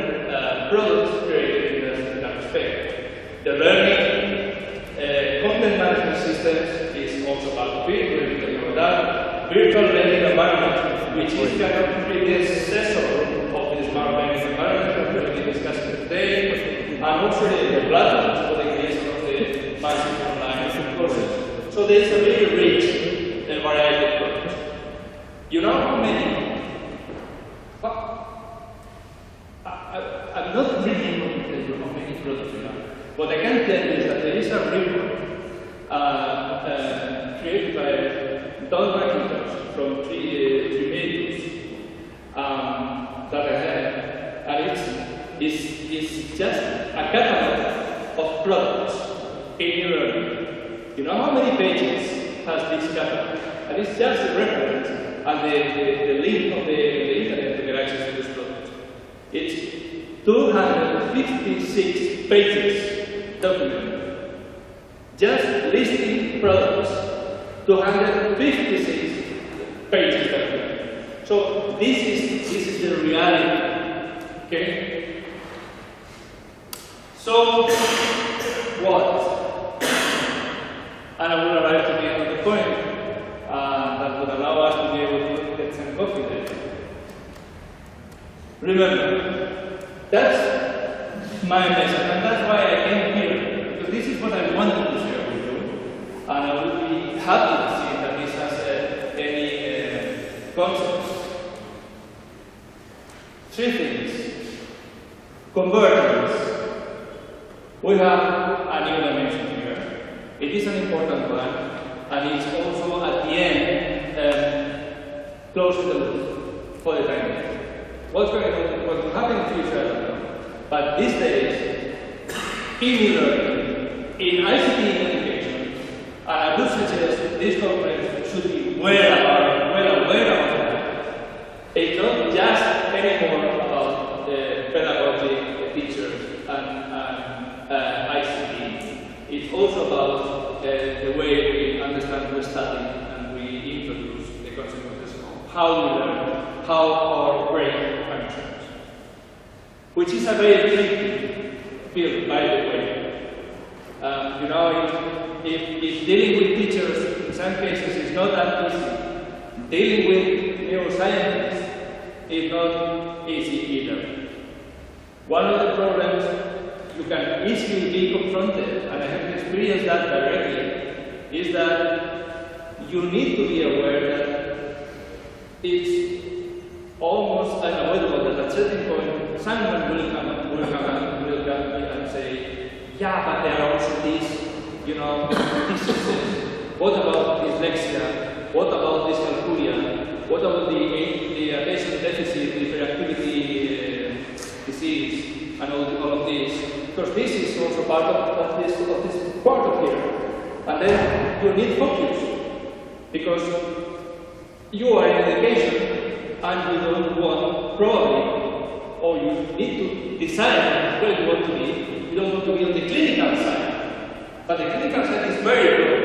products created in that respect. The learning content management systems is also about that. Virtual learning environment, which is kind of the predecessor of the smart learning environment that we will be discussing today, and also the platforms for the creation of the massive online courses. So there is a very rich variety of products. You know how many? I'm not really going to tell you how many products you have. What I can tell you is that there is a report created by Don McIntosh from three mediums that I have, and it's just a catalog of products in e-learning. You know how many pages has this catalog? And it's just a reference and the link of the internet to get access to this product. It's 256 pages document, just listing products. 256 pages document. So this is the reality. Okay? So what? And I will arrive to the end of the point that would allow us to be able to get some coffee there. Remember, that's my message, and that's why I came here, because this is what I wanted to share with you, and I will be happy to see that this has any consequence. Three things. Convergence. We have a new dimension here. It is an important one, and it's also at the end close to the loop for the time being. What will happen in the future, I don't know. But these days, in e-learning, in ICT education, and I would suggest this conference should be well aware of that. It's not just anymore about pedagogy, teachers, and ICT. It's also about the way we understand we study and we introduce the consequences of how we learn, how our brain functions. Which is a very tricky field, by the way. You know, if dealing with teachers in some cases is not that easy, dealing with neuroscientists is not easy either. One of the problems you can easily be confronted, and I have experienced that directly, is that you need to be aware that it's almost unavoidable that at a certain point someone will come and say, yeah, but there are also these, diseases. What about dyslexia? What about dyscalculia? What about the attention deficit, the hyperactivity disease, and all of this? Because this is also part of this part of here. And then you need focus, because you are in education and you don't want, probably, or you need to decide where you want to be. You don't want to be on the clinical side. But the clinical side is very broad.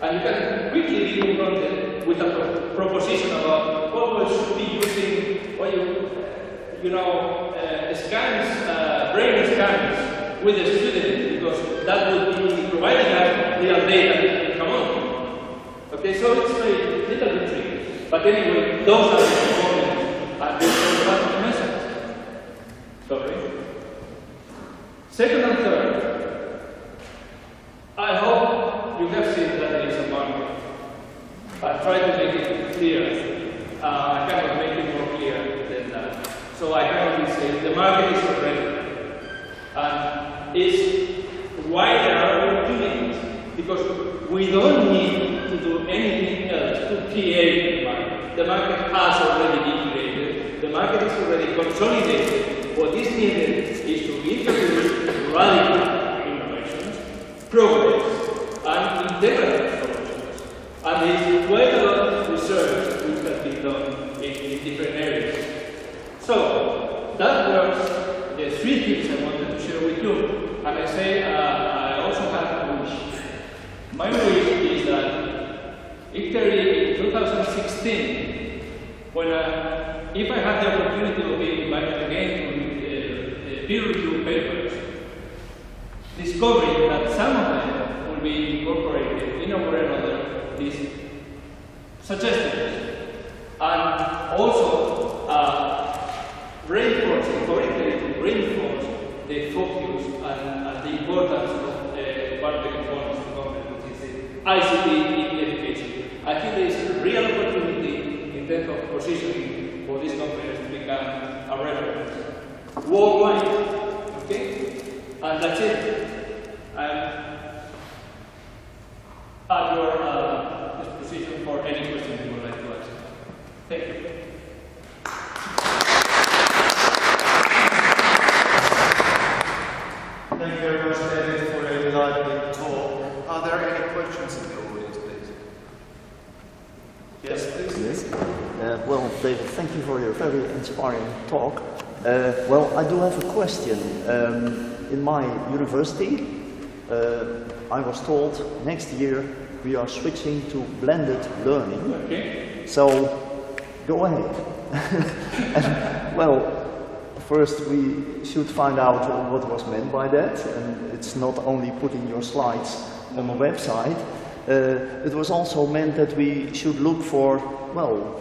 And you can quickly be confronted with a proposition about what we should be using, scans, brain scans with the student, because that would be providing us real data. Come on. Okay, so it's a little bit tricky. But anyway, those are the components, and this is part of the message. Sorry. Second and third, I hope you have seen that there is a market. I try to make it clear. I cannot make it more clear than that. So I can only say the market is already. And it's why there are opportunities. Because we don't need to do anything else to create the market. The market has already been created. The market is already consolidated. What is needed is to introduce radical innovations, progress, and integrative solutions. And there is quite a lot of research which has been done in different areas. So, that was the 3 tips I wanted to share with you. And I say, I also have a wish. My wish is that ICTERI in 2016, when if I had the opportunity to be invited again to peer-reviewed papers, discovering that some of them will be incorporated in a way or another, these suggestions, and also reinforce the focus and the importance of one of the components of government, which is the ICT in education. I think there is a real opportunity in terms of positioning for these companies to become a reference worldwide. Okay? And that's it. I'm at your disposition for any questions you would like to ask. Thank you. Thank you very much, David, for a lively talk. Are there any questions in the audience, please? Yes, please. Yes. Well, David, thank you for your very inspiring talk. Well, I do have a question. In my university, I was told next year we are switching to blended learning. Okay. So, go ahead. And, well, first we should find out what was meant by that, and it's not only putting your slides on a website. It was also meant that we should look for, well,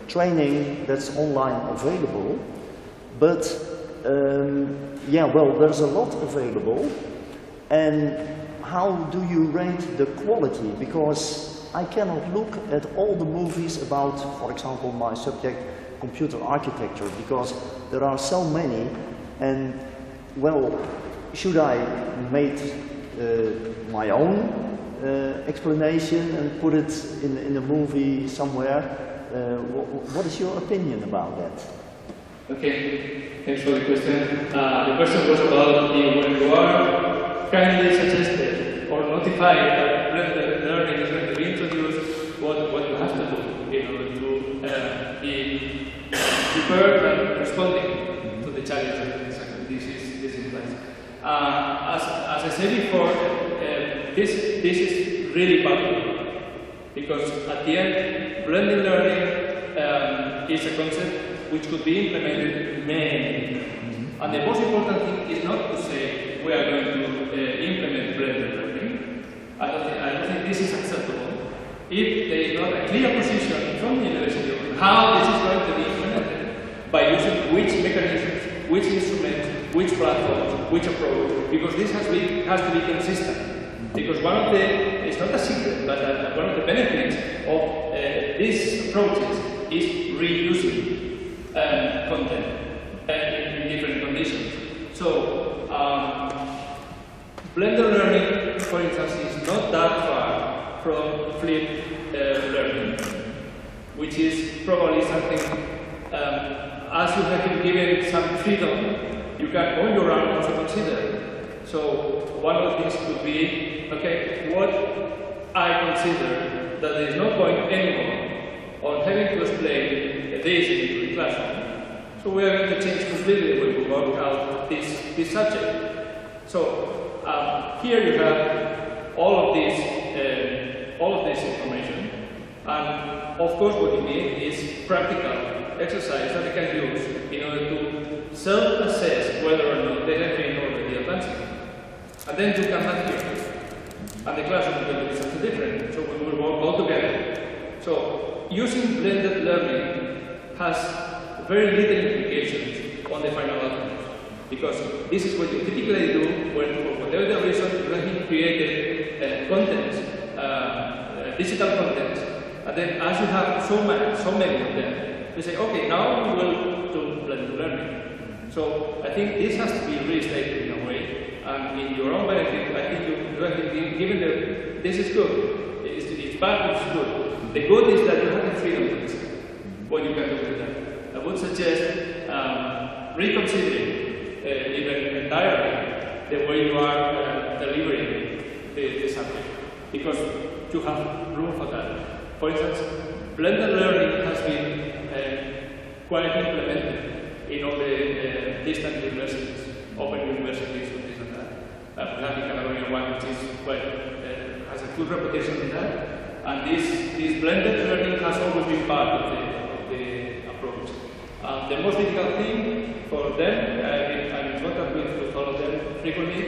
training that's online available, but yeah, well, there's a lot available, and how do you rate the quality? Because I cannot look at all the movies about, for example, my subject, computer architecture, because there are so many, and well, should I make my own explanation and put it in a movie somewhere? What is your opinion about that? Okay, thanks for the question. The question was about when you are kindly suggested or notified that blended learning is going to be introduced, what you have to do in order to be prepared and responding to the challenges that this implies. As I said before, this is really powerful, because at the end, blended learning is a concept which could be implemented many. And the most important thing is not to say we are going to implement blended learning. I don't think this is acceptable if there is not a clear position from the university on how this is going to be implemented, by using which mechanisms, which instruments, which platforms, which approach, because this has to be consistent. Because one of the, it's not a secret, but one of the benefits of these approaches is reusing content in different conditions. So, blended learning, for instance, is not that far from flipped learning, which is probably something, as you have been given some freedom, you can on your own also consider. So one of these could be, okay, what I consider that there is no point anymore on having to explain this in the classroom. So we are going to change completely when we work out this subject. So here you have all of this information, and of course what you need is practical exercise that they can use in order to self-assess whether or not they have been already advancing. And then to come back here. And the classroom will be something different, so we will work all together. So using blended learning has very little implications on the final outcomes, because this is what you typically do when, for whatever the reason, you have created content, digital content, and then as you have so many of them, you say, okay, now we will do blended learning. So I think this has to be restated in a way. And in your own benefit, I think you have been given this is good, it's bad, it's good. The good is that you have the freedom to decide what you can do with that. I would suggest reconsidering even entirely the way you are delivering the subject, because you have room for that. For instance, blended learning has been quite implemented in all the distant universities, open universities. We have in Catalonia one which is quite, has a good reputation in that, and this blended learning has always been part of the approach. The most difficult thing for them, I'm in contact with all of them frequently,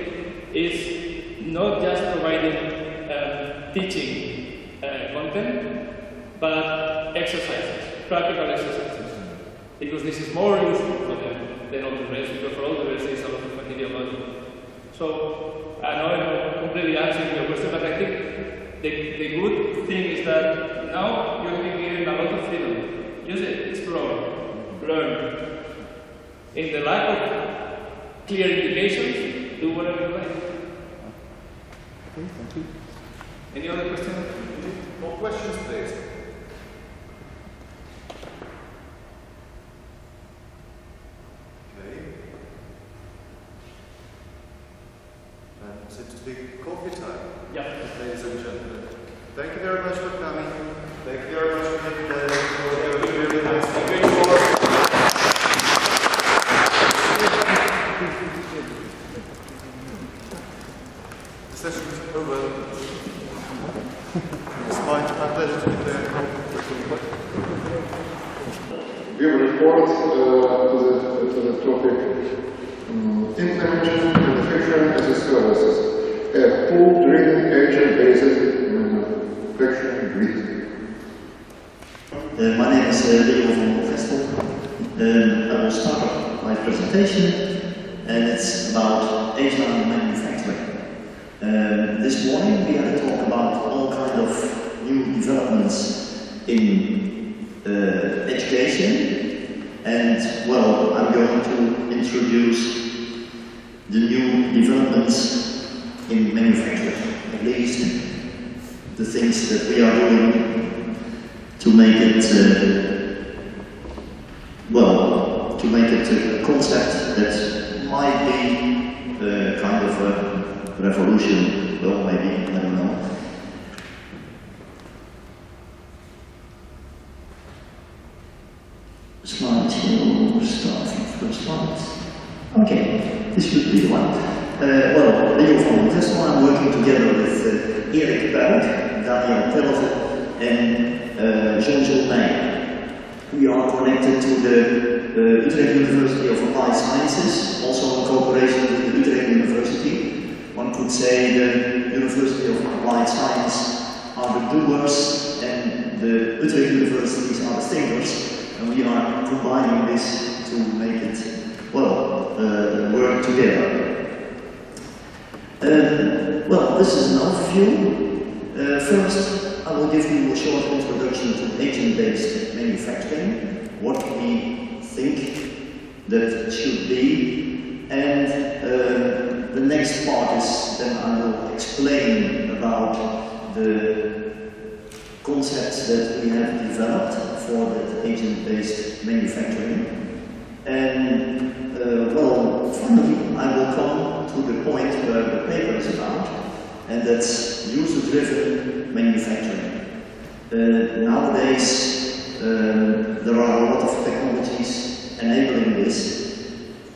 is not just providing teaching content, but exercises, practical exercises, because this is more useful for them than all the rest, because for all the rest there's a lot of material value. So, I know I'm not completely answering your question, but I think the good thing is that now you're being given a lot of freedom. Use it, explore, learn. In the lack of clear indications, do whatever you like. Okay, thank you. Any other questions? More questions, please? Seems to be coffee time. Yeah. Ladies and gentlemen, thank you very much for coming. Thank you very much for making the really nice speaking. The session is over. It's my pleasure to be there. Give a report to the topic Implementation manufacturing as a services, a full-driven agent-based manufacturing grid. My name is Leo van Vestel. I will start my presentation, and it's about agile manufacturing. This morning we had to talk about all kinds of new developments in education, and well, I'm going to introduce the new developments in manufacturing, at least the things that we are doing to make it, to make it a concept that might be kind of a revolution, well maybe, I don't know. Slide here, start from first slide. Okay, this should be the one. Well, Leo van Vestel, I'm working together with Erik Berg, Daniel Pelleven, and Jean-Jules May. We are connected to the Utrecht University of Applied Sciences, also in cooperation with the Utrecht University. One could say the University of Applied Science are the doers and the Utrecht Universities are the thinkers. And we are combining this to make it, well, work together. Well, this is an overview. First, I will give you a short introduction to agent-based manufacturing, what we think that should be, and the next part is then I will explain about the concepts that we have developed for the agent-based manufacturing. And well, finally I will come to the point where the paper is about, and that's user-driven manufacturing. Nowadays there are a lot of technologies enabling this,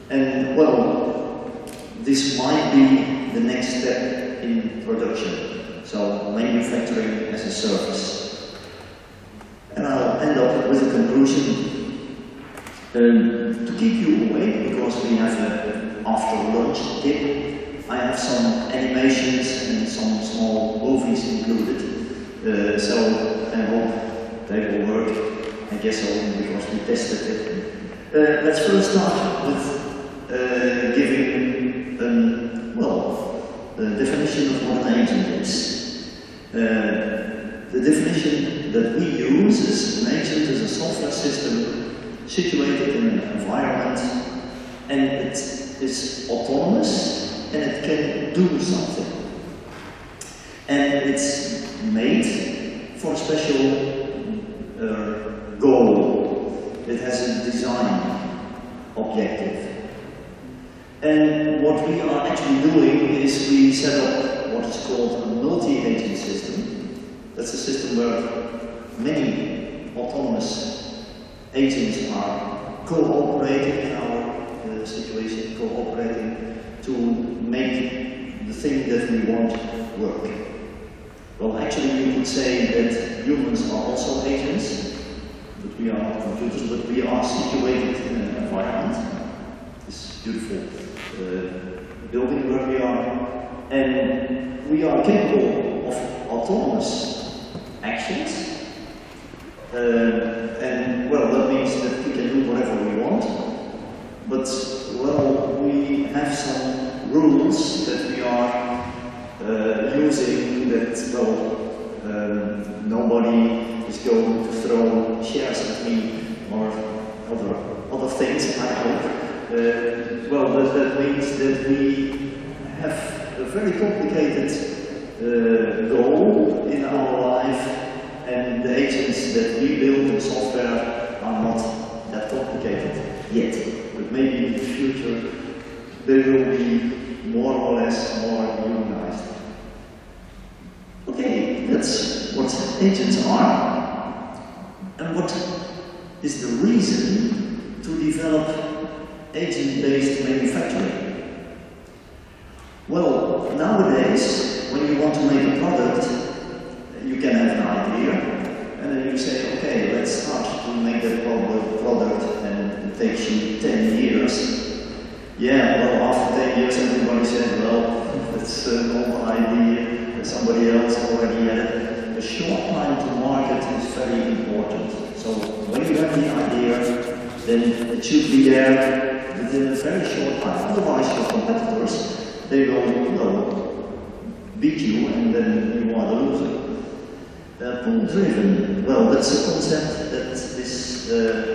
and well, this might be the next step in production. So manufacturing as a service. And I'll end up with a conclusion. To keep you awake, because we have an after lunch tip, I have some animations and some small movies included. So I hope they will work. I guess so, because we tested it. Let's first start with giving the definition of what an agent is. The definition that we use is an agent is a software system situated in an environment, and it is autonomous and it can do something. And it's made for a special goal. It has a design objective. And what we are actually doing is we set up what is called a multi-agent system. That's a system where many autonomous agents are cooperating in our situation, cooperating to make the thing that we want work. Well, actually you could say that humans are also agents, but we are not computers, but we are situated in an environment, this beautiful building where we are, and we are capable of autonomous actions. And well, that means that we can do whatever we want, but well, we have some rules that we are using that, well, nobody is going to throw shares at me or other things, I hope. Well, that means that we have a very complicated goal in our life. And the agents that we build in software are not that complicated yet. But maybe in the future they will be more or less more humanized. Okay, that's what agents are. And what is the reason to develop agent-based manufacturing? Well, nowadays, when you want to make a product, you can have an idea, and then you say, okay, let's start to make that product, and it takes you 10 years. Yeah, well, after 10 years, everybody said, well, that's an old idea, somebody else already had it. A short time to market is very important. So when you have the idea, then it should be there within a very short time. Otherwise, your competitors, they will beat you, and then you are the loser. Pull-driven, well, that's a concept that is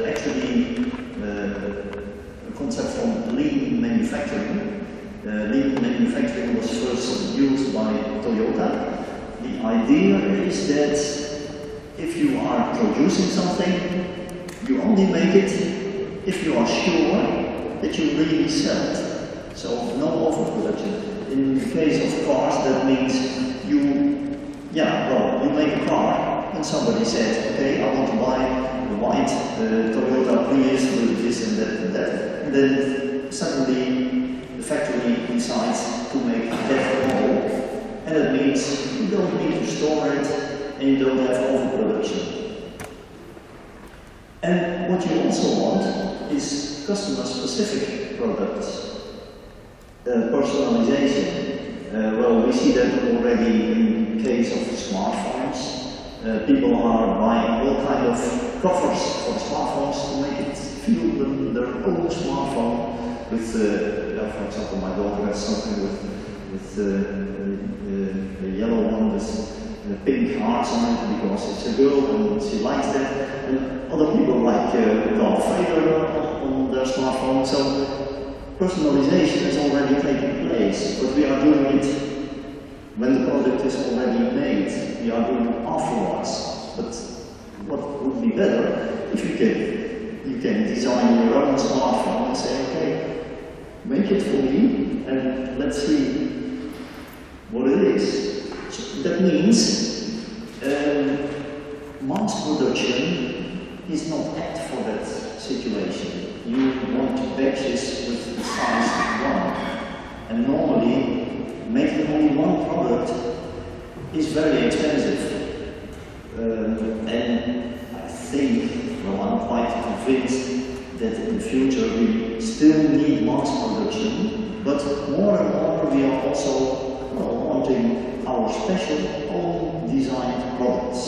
actually a concept from lean manufacturing. Lean manufacturing was first used by Toyota. The idea is that if you are producing something, you only make it if you are sure that you really sell it. So no overproduction. In the case of cars, that means you make a car, and somebody says, okay, I want to buy a white Toyota Prius with this and that and that. And then suddenly the factory decides to make that model, and that means you don't need to store it, and you don't have overproduction. And what you also want is customer-specific products, personalization. Well, we see that already in the case of smartphones. People are buying all kinds of covers for smartphones to make it feel their own smartphone. With, for example, my daughter has something with the yellow one with pink hearts on it because it's a girl and she likes that. And other people like Darth Vader on their smartphone. So personalization is already taking place, but we are doing it when the product is already made. We are doing it afterwards. But what would be better if you can design your own smartphone and say, okay, make it for me and let's see what it is. So that means mass production is not apt for that situation. You want batches with the size of one. And normally, making only one product is very expensive. And I think, well, I'm quite convinced that in the future we still need mass production, but more and more we are also wanting our special own designed products.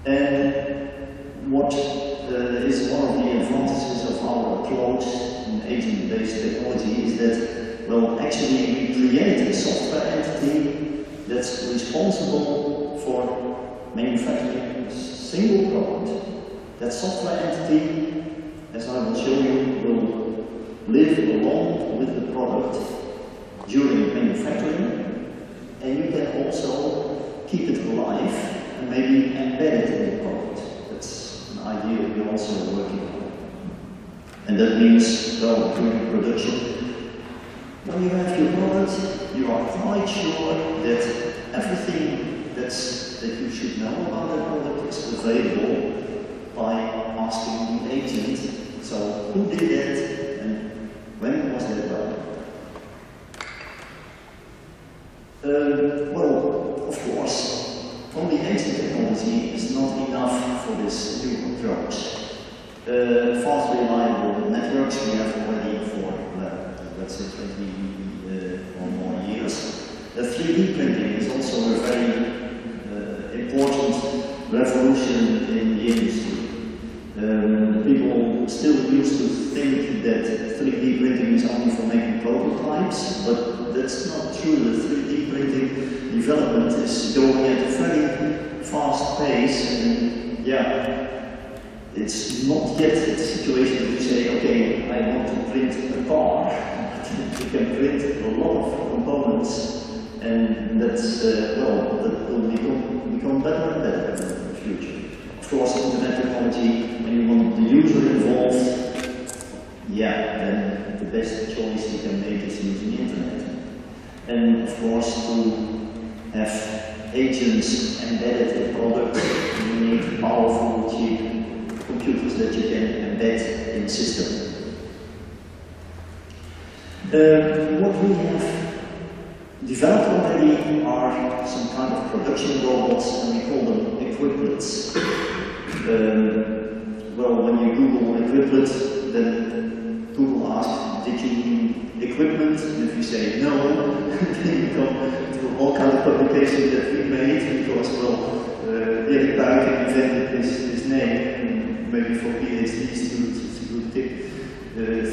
And what is one of the advantages of our approach in agent-based technology is that, well, actually we create a software entity that's responsible for manufacturing a single product. That software entity, as I will show you, will live along with the product during manufacturing, and you can also keep it alive and maybe embed it in the product. That's an idea we're also working on. And that means, well, during production, when you have your product, you are quite sure that everything that you should know about that product is available by asking the agent. So, who did that and when was that done? Well, of course, only agent technology is not enough for this new approach. Fast reliable networks we have already for, let's say, 20 or more years. 3D printing is also a very important revolution in the industry. People still used to think that 3D printing is only for making prototypes, but that's not true. The 3D printing development is going at a very fast pace, and yeah, it's not yet the situation that you say, okay, I want to print a car. You can print a lot of components, and that's, well, that will become better and better in the future. Of course, internet technology, when you want the user involved, yeah, then the best choice you can make is using the internet. And of course, to have agents embedded in products, you need powerful, cheap computers that you can embed in the system. What we have developed already are some kind of production robots, and we call them equiplets. Well, when you Google equiplet, then Google asks, did you need equipment? And if you say no, then you come to all kinds of publications that we made, because, well, Erik Buiken invented his name, and maybe for PhD students it's a good tip.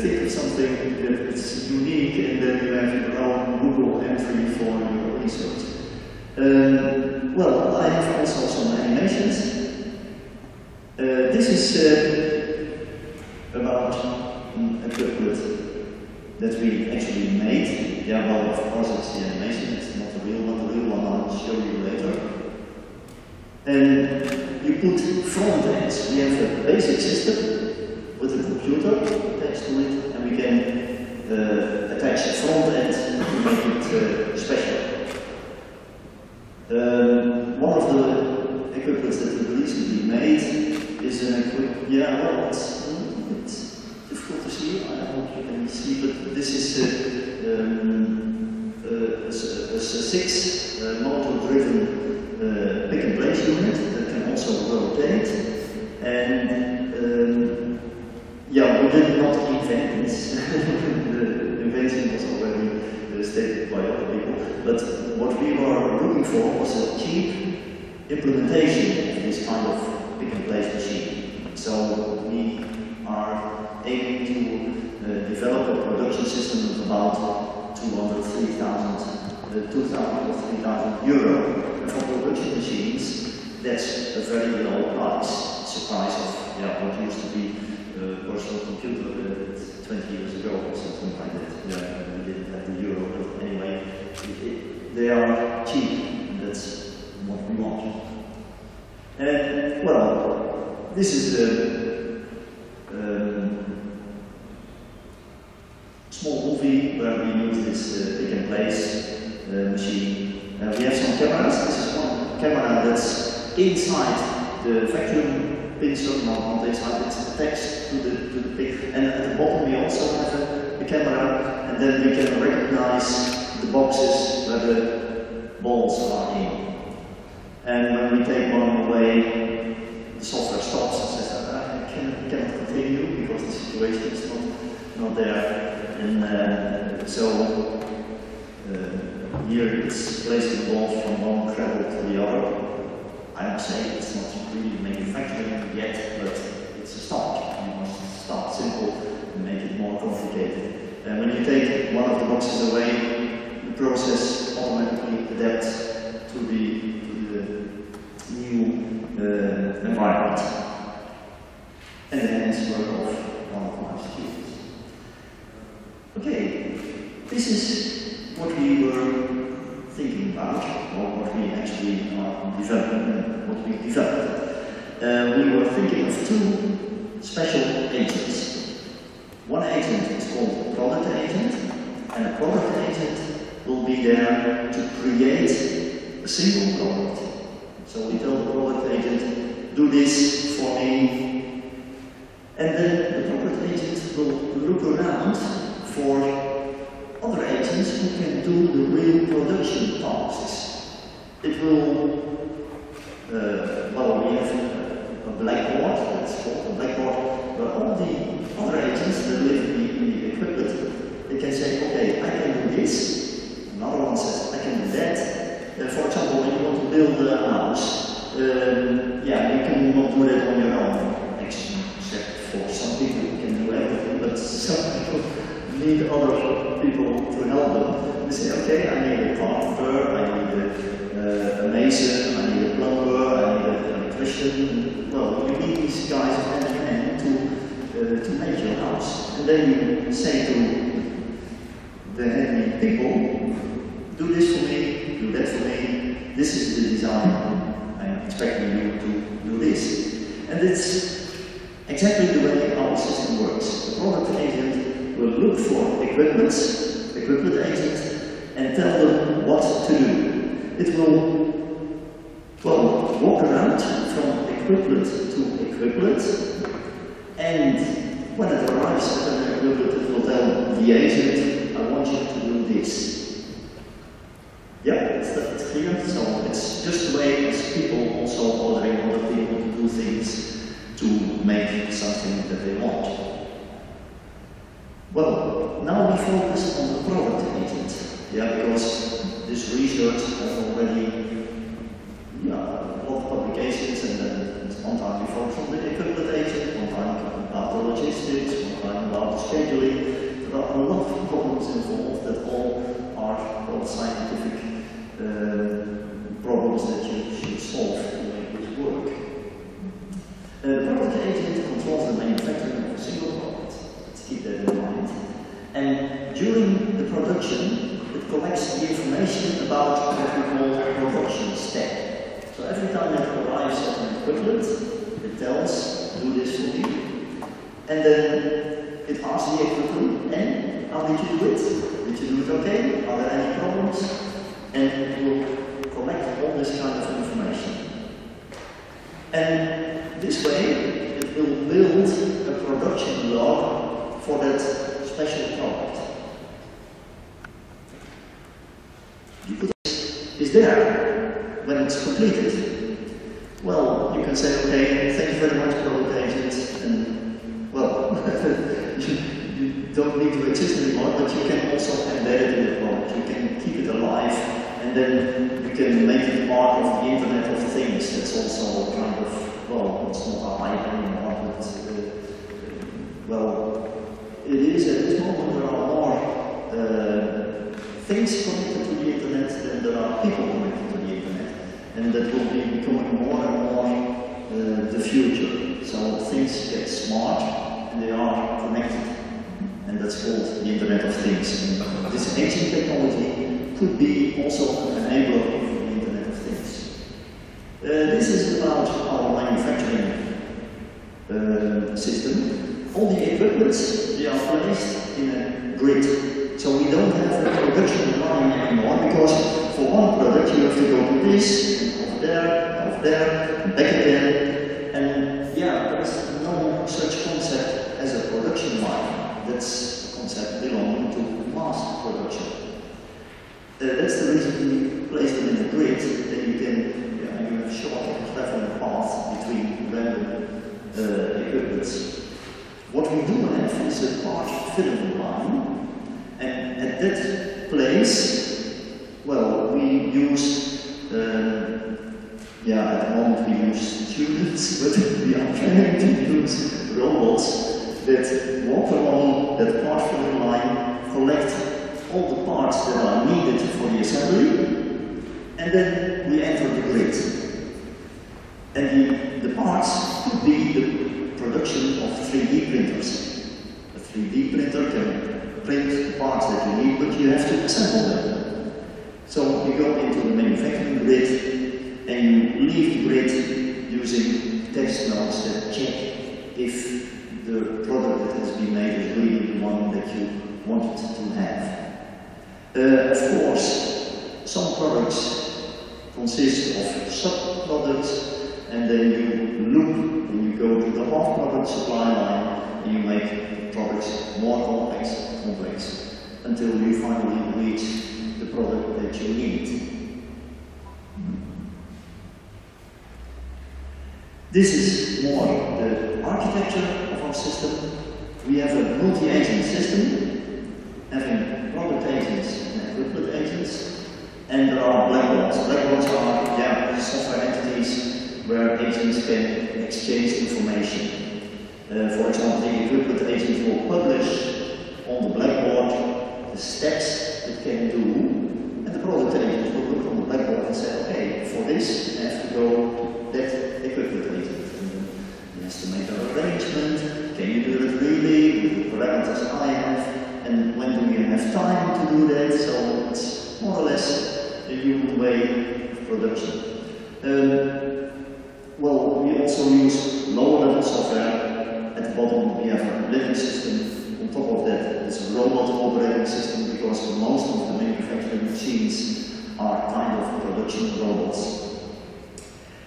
Think of something that is unique, and then you have your own Google entry for your research. Well, I have also some animations. This is about a equipment that we actually made. Yeah, well, of course it's the animation, it's not the real one. The real one I'll show you later. And you put front ends. We have a basic system with a computer attached to it, and we can attach a front end to make it special. One of the equipments that we recently made is an equipment. Yeah, well, it's difficult to see. I hope you can see, but this is a 6 motor-driven pick and place unit that can also rotate. And yeah, we did not invent this. The invention was already stated by other people. But what we were looking for was a cheap implementation of this kind of pick and place machine. So we are aiming to develop a production system of about 203,000 2,000 or 3,000 euro. And for production machines, that's a very low price. It's a price of what used to be a personal computer 20 years ago or something like that. We didn't have the euro, but anyway, they are cheap, and that's what we want. And well, this is a small movie where we use this pick and place machine. We have some cameras. This is one camera that's inside the vacuum pincer, not inside, it's attached to the pick. And at the bottom we also have a camera, and then we can recognize the boxes where the balls are in. And when we take one away, the software stops and says, I cannot continue because the situation is not there. And so here it's placing the balls from one cradle to the other. I would say it's not really manufacturing yet, but it's a start. You must start simple and make it more complicated. And when you take one of the boxes away, the process automatically adapts to the new environment. And the hands work of one of my students. Okay, this is what we were thinking about, or what we actually are developing, what we developed. We were thinking of two special agents. One agent is called a product agent, and a product agent will be there to create a single product. So we tell the product agent, do this for me, and then the product agent will look around for other agents who can do the real production tasks. It will, well, we have a blackboard, that's called a blackboard, where all the other agents that live in the equipment, they can say, okay, I can do this, another one says, I can do that. For example, when you want to build a house, yeah, you cannot do that on your own, actually, except for some people who can do everything, but some people need other people to help them. They say, okay, I need a carpenter, I need a mason, I need a plumber, I need an electrician. Well, you need these guys hand in hand to make your house. And then you say to the handy people, do this for me, do that for me, this is the design, I'm expecting you to do this. And it's exactly the way our system works. The product agent will look for equipment agent, and tell them what to do. It will, well, walk around from equipment to equipment, and when it arrives at an equipment, it will tell the agent, I want you to do this. Yeah, it's clear. So it's just the way as people also ordering other people to do things to make something that they want. Well, now we focus on the product agent. Yeah, because this research has already a lot of publications, and then one time we focus on the equipment agent, one time about the logistics, one time about the scheduling. There are a lot of problems involved that all are scientific problems that you should solve to make this work. The product agent controls the manufacturing of a single product. Let's keep that in mind. And during the production, it collects the information about what we call the production step. So every time it arrives at an equipment, it tells, do this for me. And then it asks the equipment, and how did you do it? Did you do it okay? Are there any problems? And it will collect all this kind of information. And this way, it will build a production log for that special product. Is there when it's completed. Well, you can say, okay, thank you very much, product agent, and well, you don't need to exist anymore, but you can also embed it in the product. You can keep it alive, and then you can make it part of the Internet of Things. That's also kind of, well, it's not a hype anymore, but well, it is at this moment. There are more things connected to the Internet things get smart and they are connected. And that's called the Internet of Things. And this aging technology could be also an enabler of the Internet of Things. This is about our manufacturing system. All the equipments, they are placed in a grid. So we don't have a production line anymore, because for one product you have to go to this, and over there, and back again. And yeah, there's no such concept as a production line. That's a concept belonging to mass production. That's the reason we place them in a grid, that you can, you have short traveling paths between random equipments. What we do have is a part filling line, and at that place, well, we use, at the moment we use students, but we are trying to use robots that walk along that part filling line, collect all the parts that are needed for the assembly, and then we enter the grid. And the parts could be the production of 3D printers. A 3D printer can print the parts that you need, but you have to assemble them. So you go into the manufacturing grid, and you leave the grid using test nodes that check if the product that has been made is really the one that you wanted to have. Of course, some products consist of sub-products, and then you loop and you go to the half-product supply line, and you make products more complex, until you finally reach the product that you need. This is more the architecture of our system. We have a multi-agent system, having product agents and equipment agents, and there are blackboards. Blackboards are software entities where agents can exchange information. For example, the equipment agent will publish on the blackboard the steps it can do, and the product agent will look on the blackboard and say, okay, for this I have to go to that equipment agent. And he has to make an arrangement. Can you do it really with the parameters I have? And when do you have time to do that? So it's more or less a human way of production. Well, we also use lower level software. At the bottom we have a living system. On top of that it's a robot operating system, because most of the manufacturing machines are kind of production robots.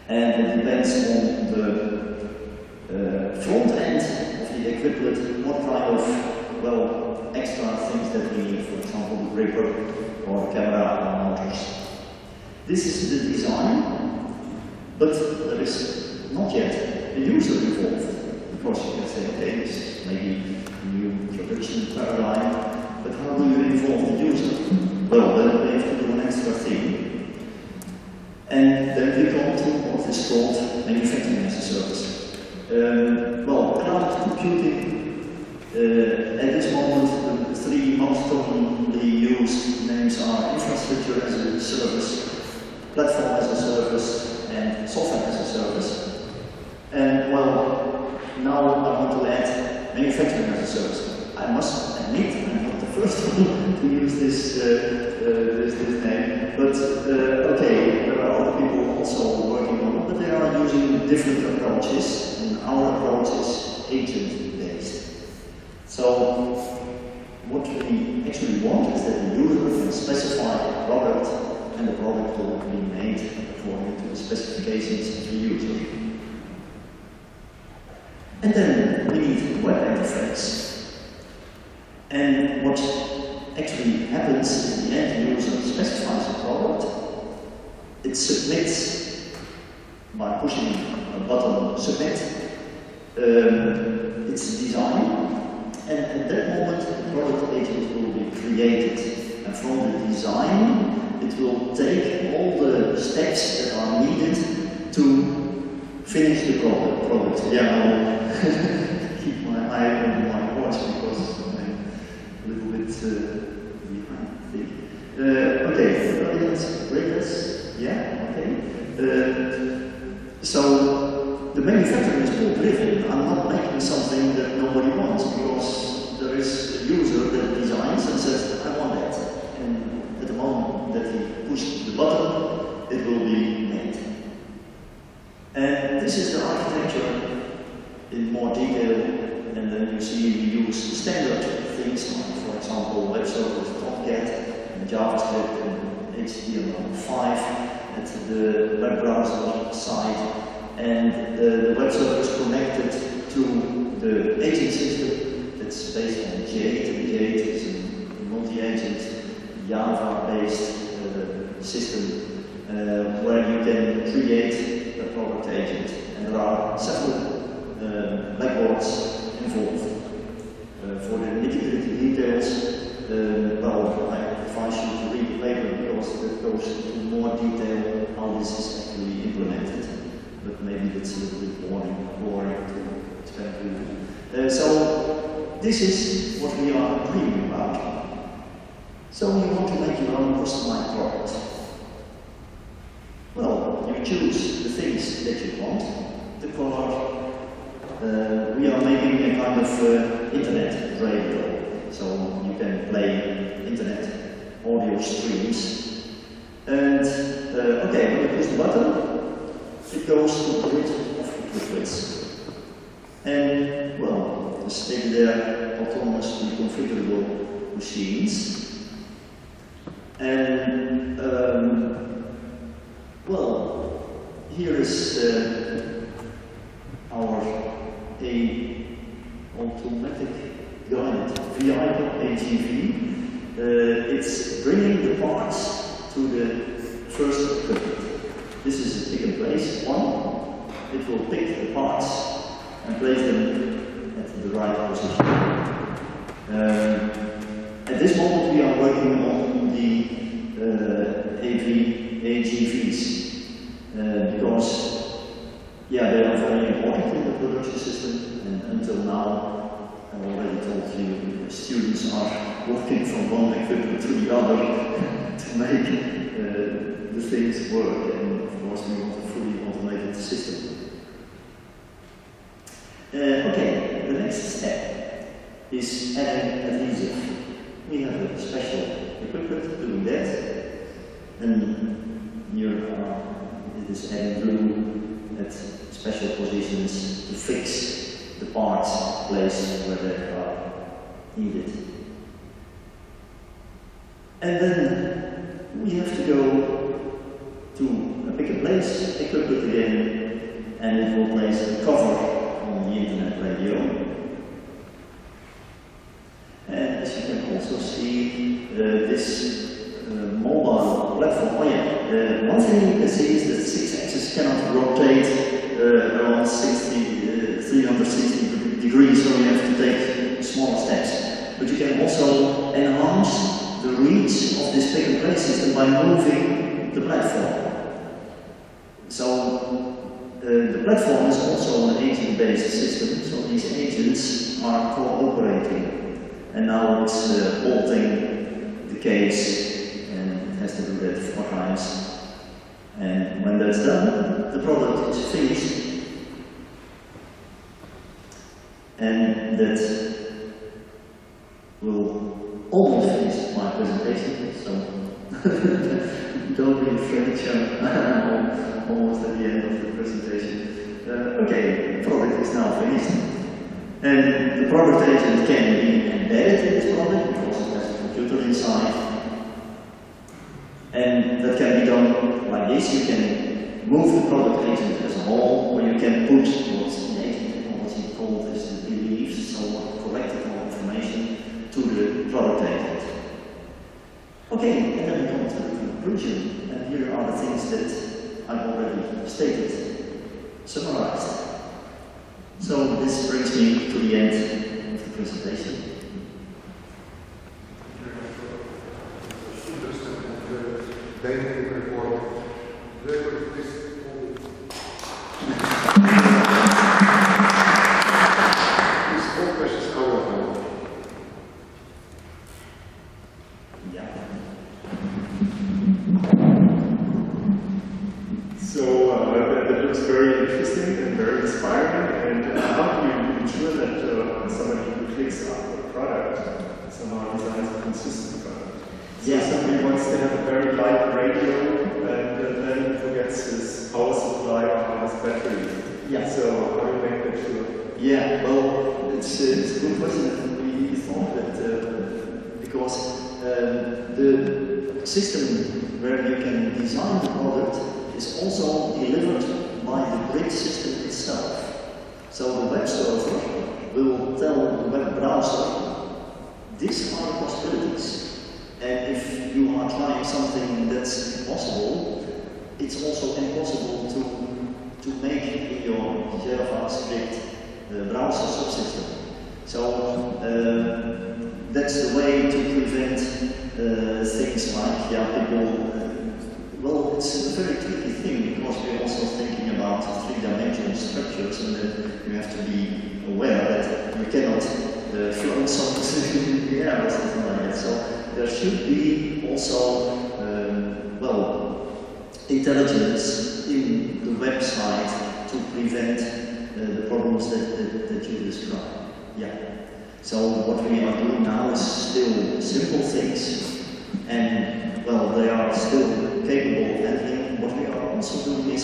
And it depends on the front end of the equipment, what kind of, well, extra things that we need, for example the gripper or camera or motors. This is the design, but there is not yet a user involved. Because you can say, okay, this is maybe a new production paradigm, but how do you involve the user? Well, then we have to do an extra thing. And then we come to what is called manufacturing as a service. Well, cloud computing, at this moment, the three most commonly used names are infrastructure as a service, platform as a service, and software as a service. And well, now I want to add manufacturing as a service. I must admit I'm not the first one to use this name, but okay, there are other people also working on it, but they are using different approaches, and our approach is agent-based. So what we actually want is that the user can specify a product, and the product will be made according to the specifications of the user. And then we need a web interface. And what actually happens is the end user specifies a product, it submits by pushing a button submit its design, and at that moment the product agent will be created. And from the design it will take all the steps that are needed to finish the product. Yeah, I will keep my eye on my watch because I'm a little bit behind, I think. Okay, graders, yeah, okay. So the manufacturing is all driven. I'm not making something that nobody wants, because there is a user that designs and says, I want that. And at the moment that he pushes the button, it will be made. And this is the architecture in more detail, and then you see we use standard things like, for example, web servers, Tomcat, and JavaScript, and HTML5 at the web browser side. And the web server is connected to the agent system that's based on Jade. Jade is a multi-agent Java-based system where you can create a product agent. And there are several blackboards involved. For the nitty-gritty details, well, I advise you to read it later, because it goes into more detail how this is actually implemented. But maybe that's a little bit boring to explain to you. So this is what we are dreaming about. So you want to make your own customized product. Well, you choose the things that you want. The color. We are making a kind of internet radio, so you can play internet audio streams. And okay, when you push the button, it goes to the grid of equipments. And, well, the stated there, autonomously configurable machines. And, well, here is our automatic guided vehicle, AGV. It's bringing the parts to the first equipment. This is a pick and place one. It will pick the parts and place them at the right position. At this moment we are working on the AGVs because they are very important in the production system, and until now, I already told you, students are working from one equipment to the other to make the things work. We want a fully automated system. Okay, the next step is adding adhesive. We have a special equipment doing that, and here it is adding glue at special positions to fix the parts placed where they are needed. And then we have to go to pick and place equipment again, and it will place a cover on the internet radio. And as you can also see, this mobile platform. One thing you can see is that 6-axis cannot rotate around 360 degrees, so you have to take smaller steps. But you can also enhance the reach of this pick and place system by moving the platform. So the platform is also an agent-based system, so these agents are cooperating. And now it's bolting the case, and it has to do that 4 times. And when that's done, the product is finished. And that will almost finish my presentation, so don't be afraid, I'm almost at the end of the presentation. Okay, the product is now finished. And the product agent can be embedded in this product because it has a computer inside. And that can be done like this. You can move the product agent as a whole, or you can put what's in agent technology called as the beliefs, so collectible information, to the product agent. Okay, and then we come to the conclusion. And here are the things that I've already stated, summarized. So this brings me to the end of the presentation. So that looks very interesting and very inspiring. somehow designs a consistent product. Yes. So somebody wants to have a very light radio and then forgets his power supply or his battery. Yeah. So how do you make that sure? Yeah, well, it's a good question. We thought that because the system where you can design the product is also delivered by the grid system itself. So the web server will tell the web browser, these are the possibilities. And if you are trying something that's impossible, it's also impossible to make in your JavaScript browser subsystem. So that's the way to prevent things like, people, well, it's a very tricky thing because we're also thinking about three-dimensional structures, and then you have to be aware that you cannot float something in the air or something like that. So there should be also, intelligence in the website to prevent the problems that you describe. Yeah. So what we are doing now is still simple things, and well, they are still capable of handling. What we are also doing is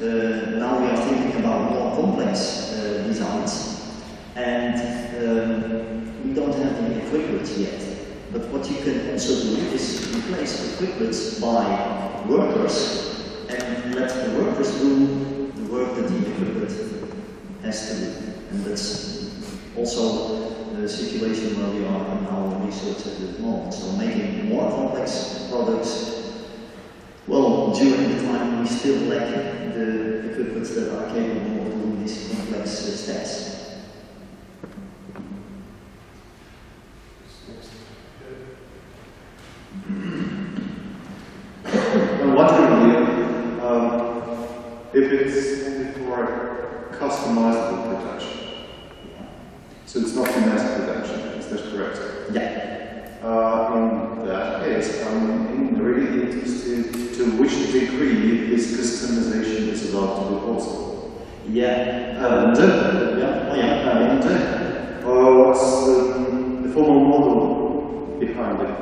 now we are thinking about more complex designs, and we don't have the equivalents yet. But what you can also do is replace equivalents by workers and let the workers do the work that the equipment has to do. And that's also the situation where we are in our research at the moment. So making more complex products, well, during the time we still lack the equipment that are capable of doing these complex steps. I'm wondering if it's only for customizable production. So it's not for mass production, is that correct? Yeah. In that case, I'm really interested to which degree this customization is allowed to be possible. Yeah. What's the formal model behind it,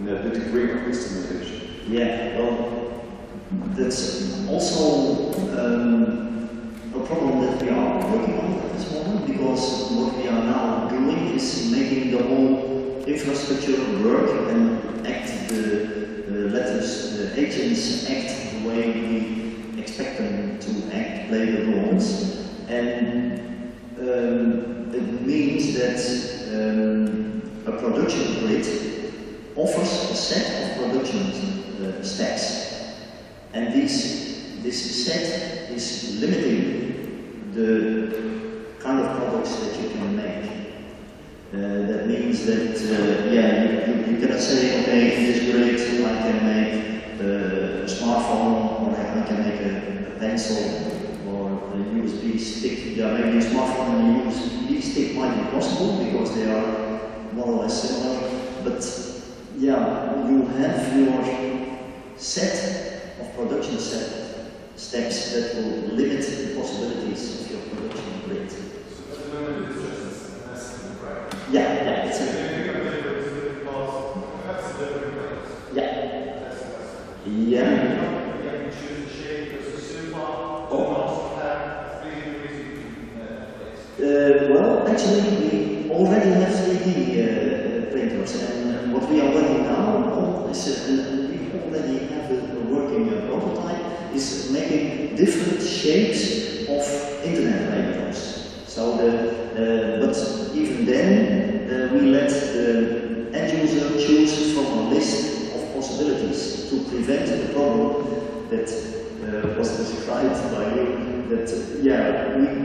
the degree of customization? Yeah, well, that's also a problem that we are working on at this moment, because what we are now doing is making the whole infrastructure work and act the agents act the way we expect them to act, play the roles. And it means that a production grid offers a set of production steps, and this set is limiting the kind of products that you can make. That means that you cannot say, okay, in this grid I can make a smartphone, or I can make a pencil, or a USB stick. Yeah, maybe a smartphone and a USB stick might be possible because they are more or less similar, but yeah, you have your set of production steps that will limit the possibilities of your production grid. So at the moment it's just a mess, right? Yeah, it's a... Yeah. You can choose the shape because the super well, actually, we already have 3D printers, and what we are working now on is, we already have a working prototype, is making different shapes of internet radios. So, but even then, we let the end user choose from a list of possibilities to prevent the problem that was described by you. That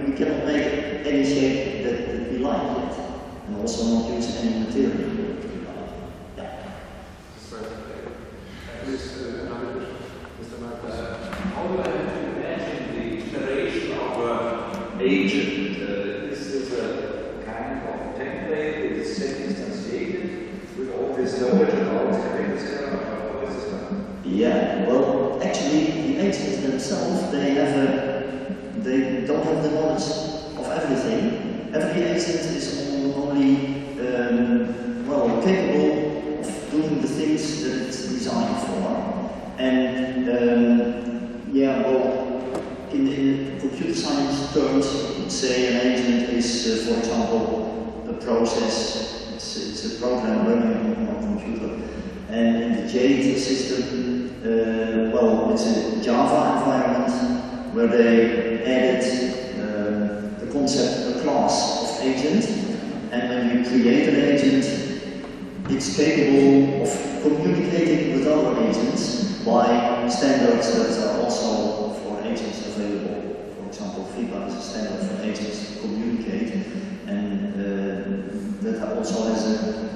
we cannot make any shape that we like yet, and also not use any material that we like. Yeah. How do I have to imagine the generation of an agent? This is a kind of template that is self-instantiated with all this knowledge about how is this done? Yeah, well, actually, the agents themselves, they don't have the knowledge of everything. Every agent is only designed for. And yeah, well, in computer science terms, you could say an agent is, for example, a process. It's a program running on a computer. And in the Jade system, well, it's a Java environment where they added the concept, a class of agent. And when you create an agent, it's capable of communicating with other agents by standards that are also for agents available. For example, FIBA is a standard for agents to communicate, and that also has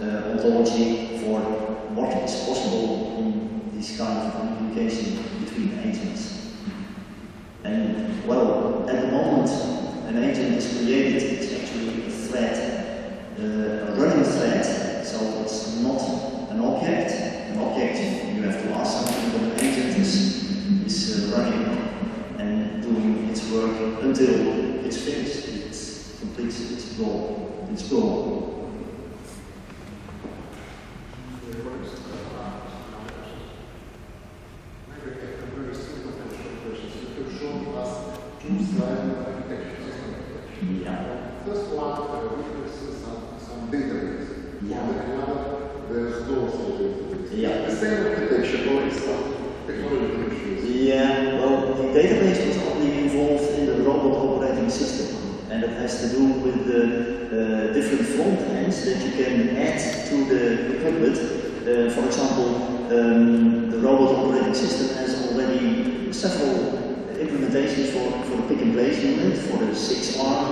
an ontology for what is possible in this kind of communication between agents. And well, at the moment, an agent is created, it's actually a thread, a running thread, so it's not an object. An object, you have to ask something, but an agent is running and doing its work until it's finished, it completes its goal. Its goal. First one, we see some database. On the cloud, there's no such database. The same architecture or some technology issues. Yeah, well, the database was only involved in the robot operating system, and it has to do with the different front ends that you can add to the equipment. For example, the robot operating system has already several implementations for the pick and place unit, for the 6-arm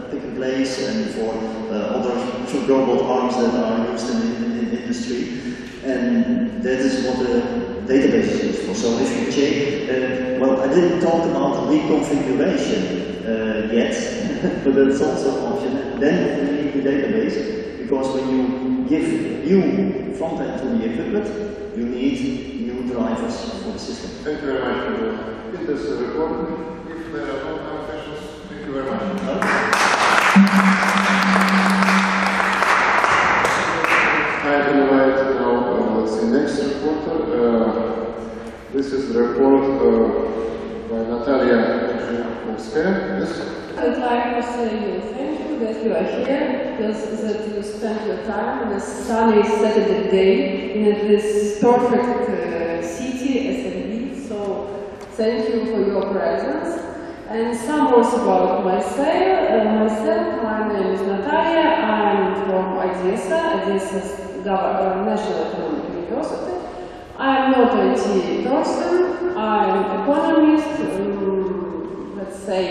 pick and place, and for other robot arms that are used in the industry. And that is what the database is used for. So if you check, well, I didn't talk about reconfiguration yet, but that's also an option. Then you need the database, because when you give new front end to the equipment, you need new drivers for the system. Thank you very much. It is a recording. If there are no other questions, thank you very much. I invite now, let's see, next reporter. This is the report by Natalia Kovskaya. Yes? I would like to say thank you that you are here, because that you spent your time on a sunny Saturday day in this perfect city as Lviv. So thank you for your presence. And some words about myself. My name is Natalia. I'm from Odessa. Odessa's National Economic University. I'm not an IT person. I'm an economist. Let's say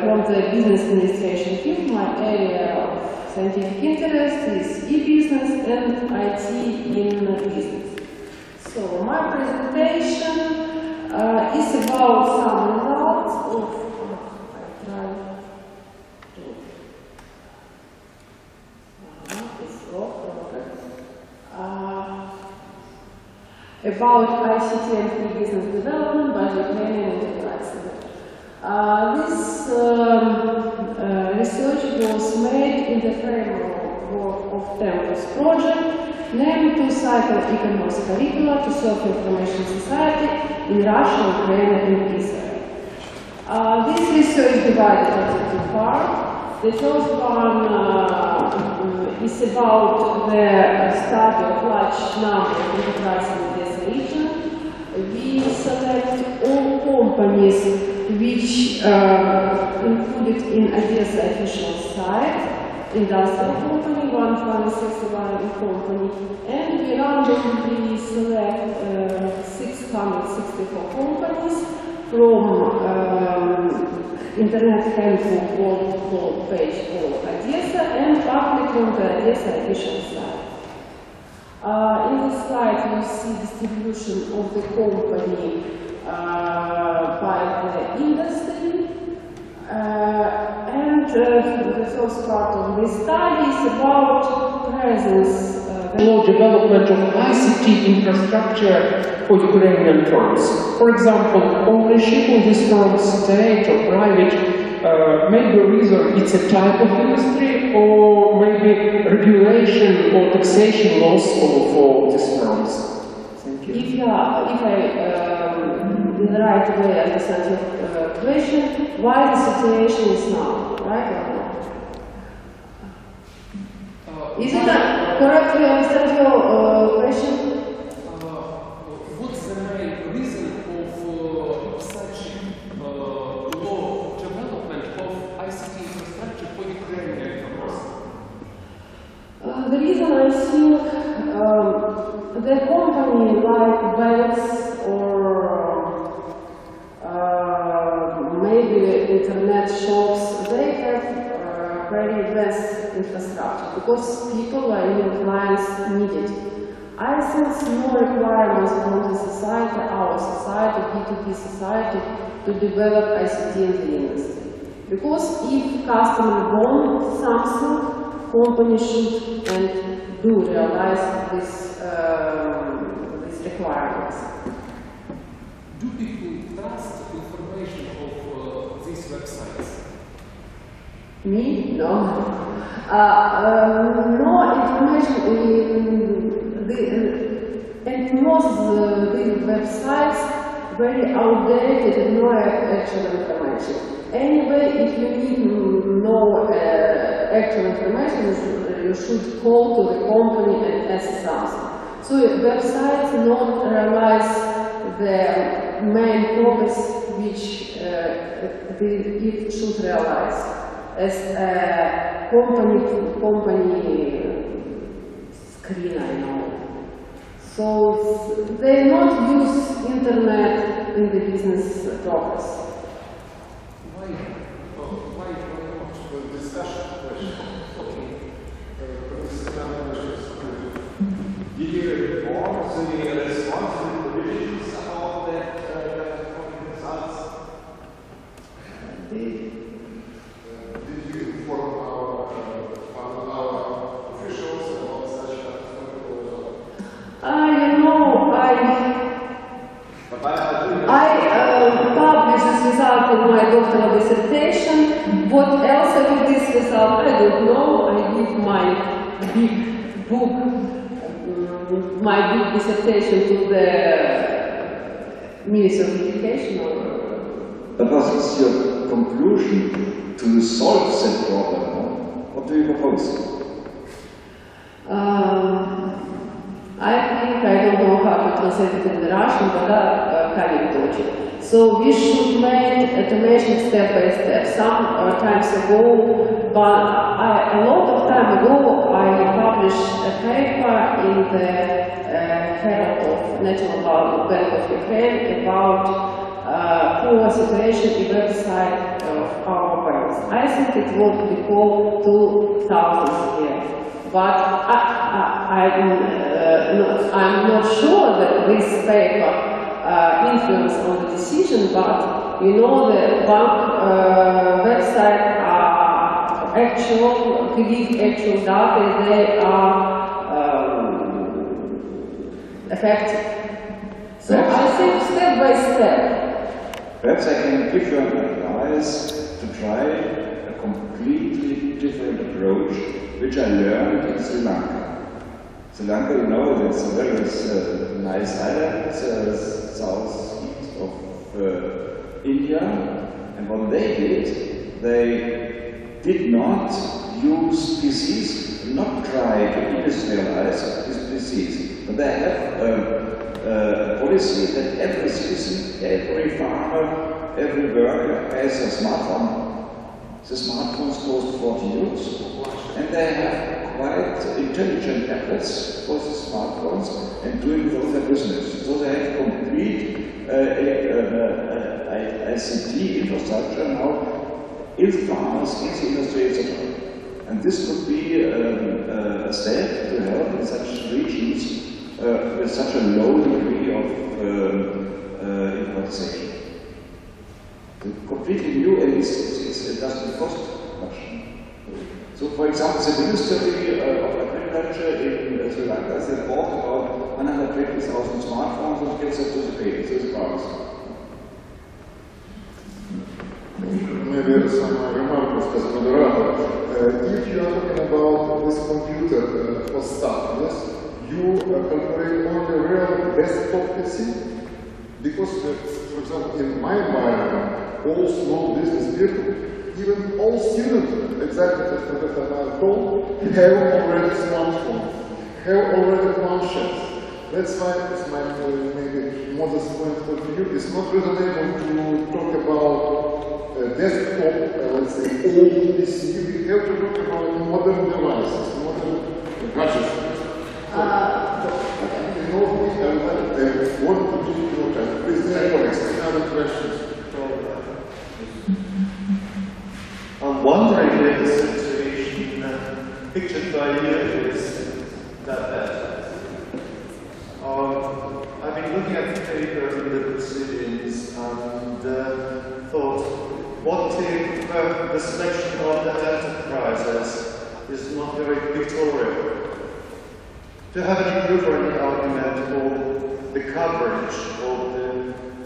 from the business administration field. My area of scientific interest is e-business and IT in business. So my presentation is about some results of about ICT and e-business development by Ukrainian enterprises. This research was made in the framework of Tempus project, named to cycle e-commerce curricula to serve information society in Russia, Ukraine, and Israel. This research is divided into two parts. The first one is about the study of large number of enterprises in this region. We select all companies which included in Odessa official site, industrial company, 161 company, and we randomly select 664 companies from internet handbook called page called Odessa and public on the Odessa official site. In this slide you see distribution of the company by the industry, and the first part of this study is about presence. Development of ICT infrastructure for Ukrainian firms. For example, ownership of this firm, state or private, maybe reason it's a type of industry, or maybe regulation or taxation laws for these firms. in the right way understand your question, why the situation is now, right or not? Is it correctly understand your question? What's the main reason of such low development of ICT infrastructure for Ukrainian farmers? The reason I think the company like banks or maybe internet shops, they have very advanced infrastructure because people are even clients need it. I think no requirements from the society, our society, B2B society, to develop ICT in the industry. Because if customer wants something, company should and do realize these requirements. Do people trust information of these websites? Me? No. No information and most these websites very outdated and no actual information. Anyway, if you need to know actual information, you should call to the company and ask something. So websites not realize the main purpose which it should realize as a company screen, I know. So they not use internet in the business purpose. Why not? Discussion question. Okay. Did you inform the responsible provisions about that results? Did you inform our officials about such You know, I published this result in my doctoral dissertation. What else with this result, I don't know. I give my big book, my big dissertation to the Ministry of Education. But what is your conclusion to solve that problem? What do you propose? I think, I don't know how to translate it in the Russian, but so we should make automation step by step. Some times ago, but a lot of time ago, I published a paper in the Herald of National Bank of Ukraine about poor situation in website of our banks. I think it was before 2000 years. But I'm not sure that this paper influenced on the decision, but you know the bank website are actual, give actual data, they are effective. So I think step by step. Perhaps I can give you an advice to try a completely different approach, which I learned in Sri Lanka. Sri Lanka, you know, it's a very nice island, southeast of India. And what they did not use PCs, not try to industrialize these PCs. But they have a policy that every citizen, every farmer, every worker has a smartphone. The smartphones cost 40 euros. And they have quite intelligent tablets for the smartphones and doing all their business. So they have complete ICT infrastructure now in the farmers, in the industry, etc. And this could be a step to help in such regions with such a low degree of informatization. Completely new, and it doesn't cost much. So, for example, the Ministry of Agriculture in Sri Lanka, they bought about 120,000 smartphones and gets them to the farmers. Maybe some remarks as a moderator. If you are talking about this computer for staff, yes, you calculate only real desktop PC? Because, for example, in my environment, all small business people, even all students, exactly as Professor Mayer told, have already smartphones, have already planchettes. That's why it's my maybe modest point of view. It's not reasonable to talk about desktop, let's say, old PC. We have to talk about modern devices, modern gadgets. What to do your time? Please, any other questions? I'm wondering if the situation pictured by you is that bad. I've been looking at the paper in the proceedings and thought, what if the selection of the enterprises is not very pictorial? Do you have any proof or any argument for the coverage of the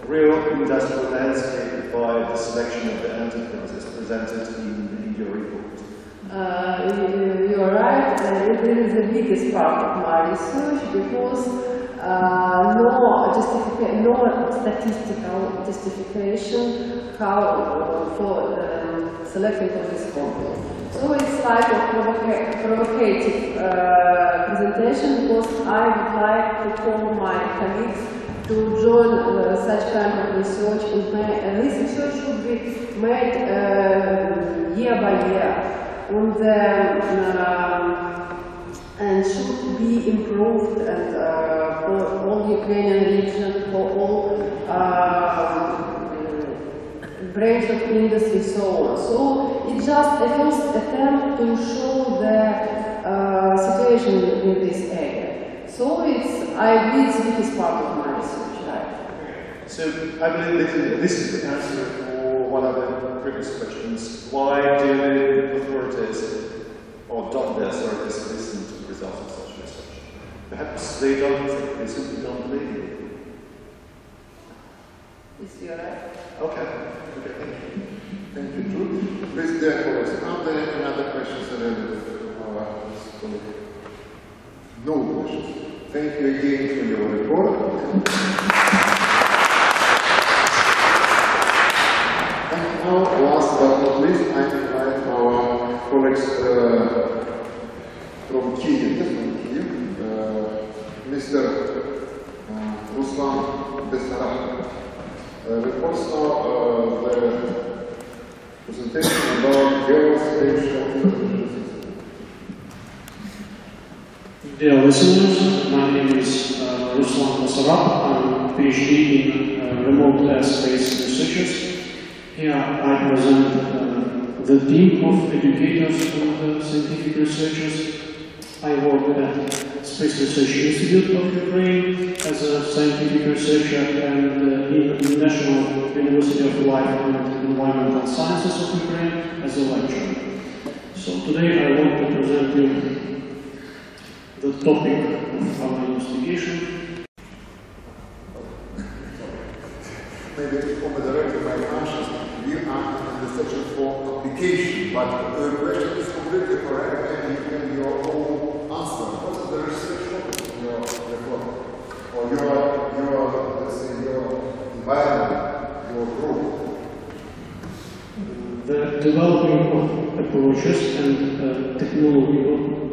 real industrial landscape by the selection of the enterprises presented in your report? You are right, it is the biggest part of my research because no statistical justification for selecting for this company. So it's like a provocative presentation because I would like to call my colleagues to join such kind of research. This research should be made year by year and should be improved and for all Ukrainian region, for all branch of industry, so on. So it's just a first attempt to show the situation in this area. So I believe it's the biggest part of my research, right? So I believe this is the answer for one of the previous questions. Why do the authorities, or don't the authorities, listen to the results of such research? Perhaps they don't, they simply don't believe you. Is you right? Okay. Okay, thank you. Thank you, Jude. Please, dear colleagues, are there any other questions related to our colleague? No questions. Thank you again for your report. And now, last but not least, I invite our colleagues from Kyiv, Mr. Ruslan Besarab. Reports now the presentation about geospatial intelligence. Dear listeners, my name is Ruslan Besarab. I'm a PhD in remote airspace researchers. Here I present the team of educators and scientific researchers. I work at Space Research Institute of Ukraine as a scientific researcher and in the National University of Life and Environmental Sciences of Ukraine as a lecturer. So today I want to present you the topic of our investigation. Maybe for the director of my functions, we are in the section for application, but the question is completely correct and you can your own answer. What is the research focus of your report? Or your let's say, your environment, your group? The developing of approaches and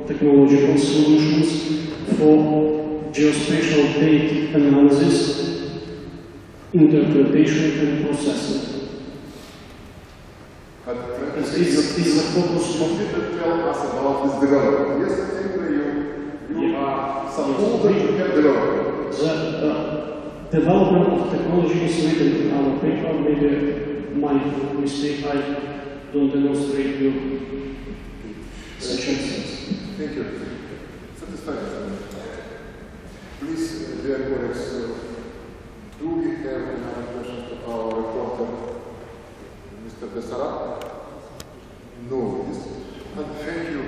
technological solutions for geospatial data analysis, interpretation and processing. But is the focus of you can tell us about this development. Yes, I think you are supposed to have development. The development of technology is written in our paper. Maybe my mistake, I don't demonstrate you such instance. Thank you. Satisfactory. Please, dear colleagues, do we have any other questions to our reporter, Mr. Besarab? No, yes. And thank you.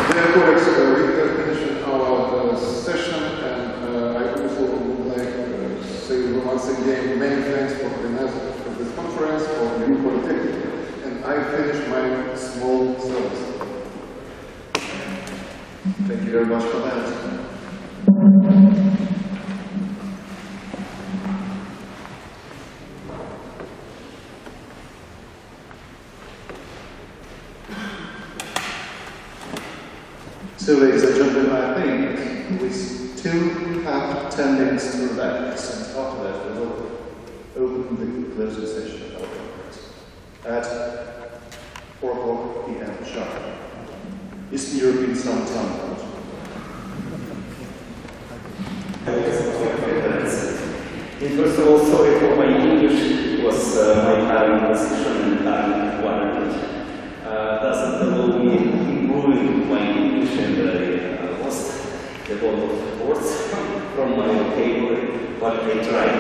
Dear colleagues, we have finished our session, and I also would like to say once again many thanks for this conference, for the new Polytechnic, and I finish my small service. Thank you very much for that. So, ladies and gentlemen, I think we still have 10 minutes to relax, and after that we will open the closing session of our conference at 4 p.m. sharp. Eastern European Summer Time. First of all, sorry for my English. It was my current position and current requirement. Doesn't allow me improving my English, and I lost a lot of words from my vocabulary, but I tried.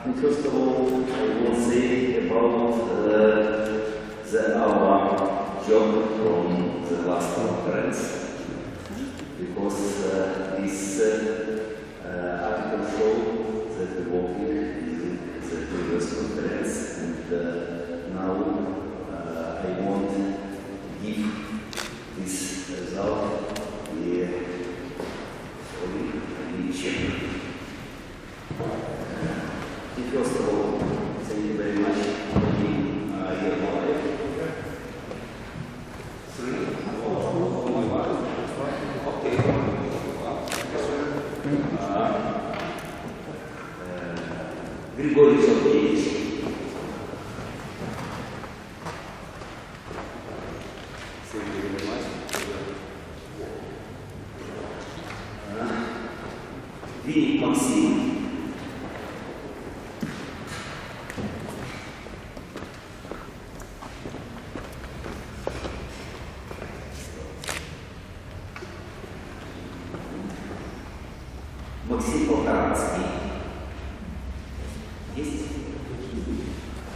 And first of all, I will say about our job from the last conference, because this article showed that we worked in the previous conference, and now I want to give this result the check. First of all, thank you very much for being here live. Григорий Сергеевич. Thank you very much. Винник Максим. Максим Полторацкий. Есть?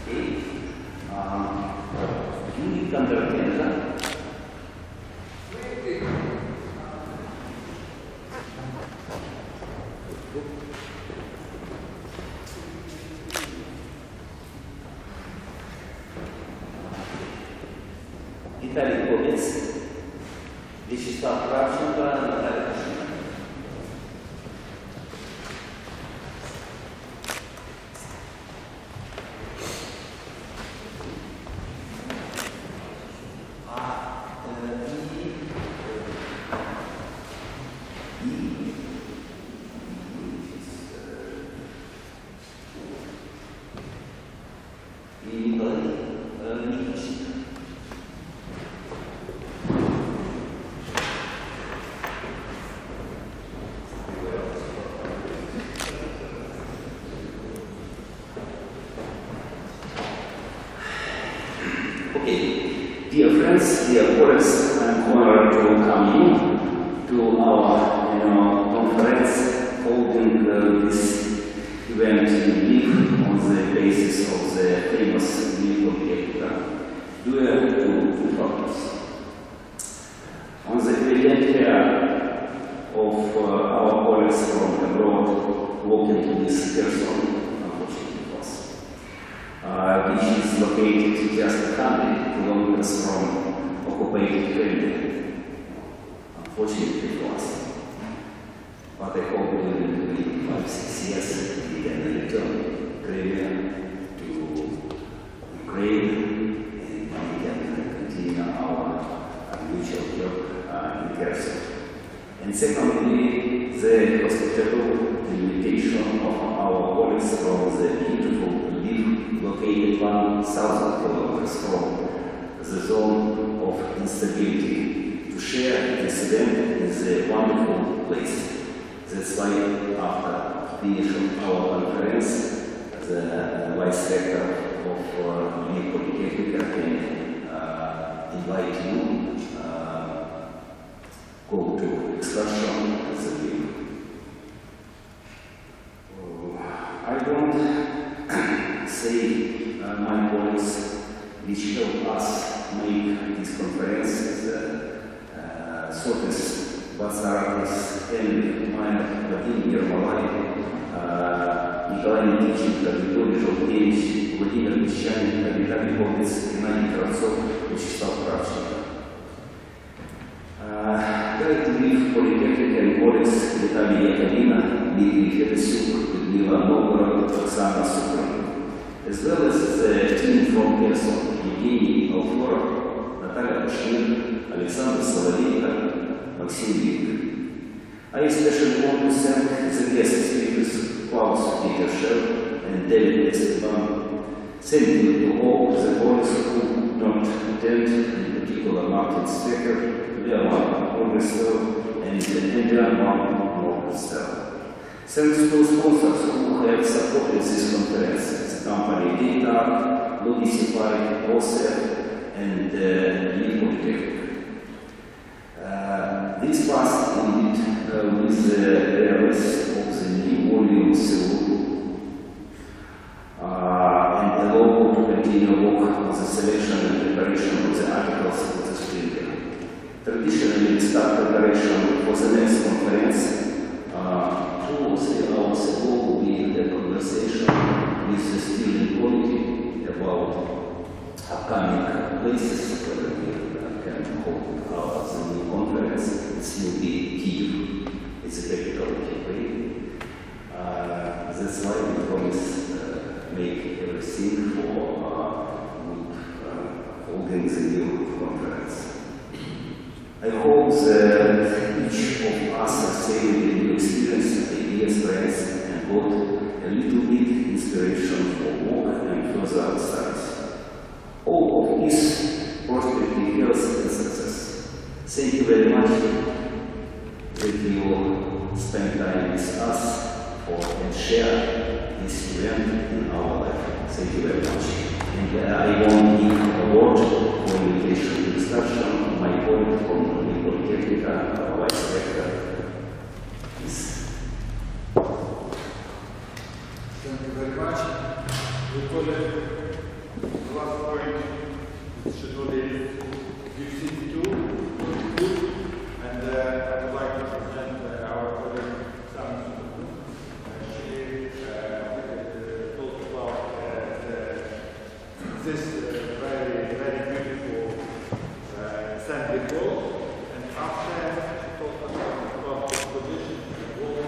Окей. Юрий Кондратенко. Виталий Ковец. Вячеслав Кравченко, Наталья Кушина. Dear friends, dear colleagues, I'm honored to come in to our conference holding this event in Lviv on the basis of the famous Lviv project due to two factors. On the brilliant care of our colleagues from abroad walking to this person, unfortunately for us, which is located just 100 kilometers from occupied Ukraine, unfortunately for us. But I hope within 5-6 years we can return Crimea to Ukraine, and we can continue our mutual job in Kherson. And secondly, the hospitable invitation of our colleagues from the beautiful Lviv, located 1,000 kilometers from the zone of instability, to share this event in the wonderful place. That's why after finish of our conference, the vice rector of Lviv Polytechnic can invite you go to excursion at the Lviv. I don't say my colleagues which help us make this conference, the Sotis, Bazarakis, Henry, Майер, Владимир Ермолай, Николай Никитченко, Григорий Желтевич, Владимир Песчаник, Виталий Ковец, Геннадий Кравцов, Вячеслав Кравченко. Lviv Polytechnic and College, Vitaly Yakovina, Dmitry Fedosuk, Ludmila Novgorod, Oksana Supran, as well as the team from Kherson, Evgeny Alforov, Natalia Kushnin, Alexander Soloveitch, Maxim Vik. I especially want to thank the guest speakers Klaus Peter Schell and David Esteban. Thank you to all the colleagues who could not attend, in particular Martin Strecker, Leon Orgestel, and Andrea Morgenstern. Thanks to sponsors who have supported this conference, the company Data, Logisify, OSEF, and Lviv Polytechnic. This passed indeed with the release of the new volume and allow to continue work on the selection and preparation of the articles of the speaker. Traditionally, we start preparation for the next conference 2 or 3 hours ago. We had a conversation with the student committee about upcoming places where we can hold the new conference. It will be Kyiv. It's a capital of Ukraine. That's why we promise make everything for holding the new conference. I hope that each of us has saved a new experience, ideas, friends, and got a little bit inspiration for work and further studies. All of this prosperity, health, and success. Thank you very much that you spend time with us and share this event in our life. Thank you very much. And I want to give a word for invitation to discussion. My colleague from Lviv Polytechnic, our vice rector, is. Thank you very much. We call it the last point, it should be 52, and I would like to present our colleague Sam. She talked about this very, very beautiful sandy wall, and after she talked about the position of the wall,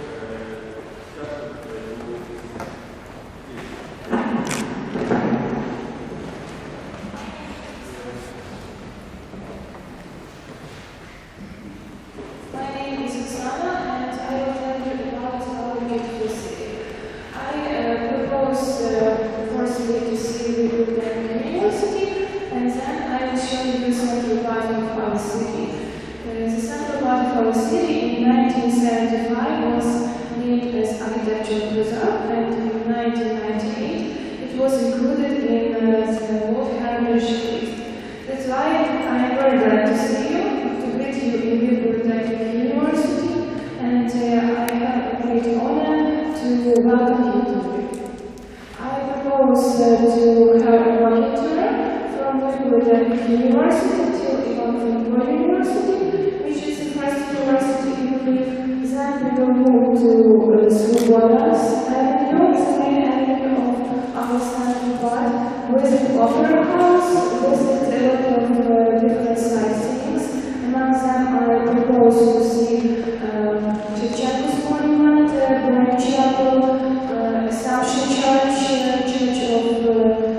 My name is Oksana, and I will tell you about our beautiful city. I propose firstly to see the University, and then I will show you the central part of our city. The central part of our city in 1975 was named as Architectural Reserve, and in 1998 it was included in the World Heritage List. That's why I am very glad to see you, to greet you in Lviv-Ukraine University, and I have a great honor to welcome you to Lviv. I propose to have a walking tour from Lviv-Ukraine University to Ivan University, which is the first university in Lviv. Then we will move to Svoboda's Avenue, the main avenue of our central part, visit Opera House, visit a lot of different sightseeings. Among them I propose to see Shevchenko's monument, Grand Chapel, Assumption Church, Church of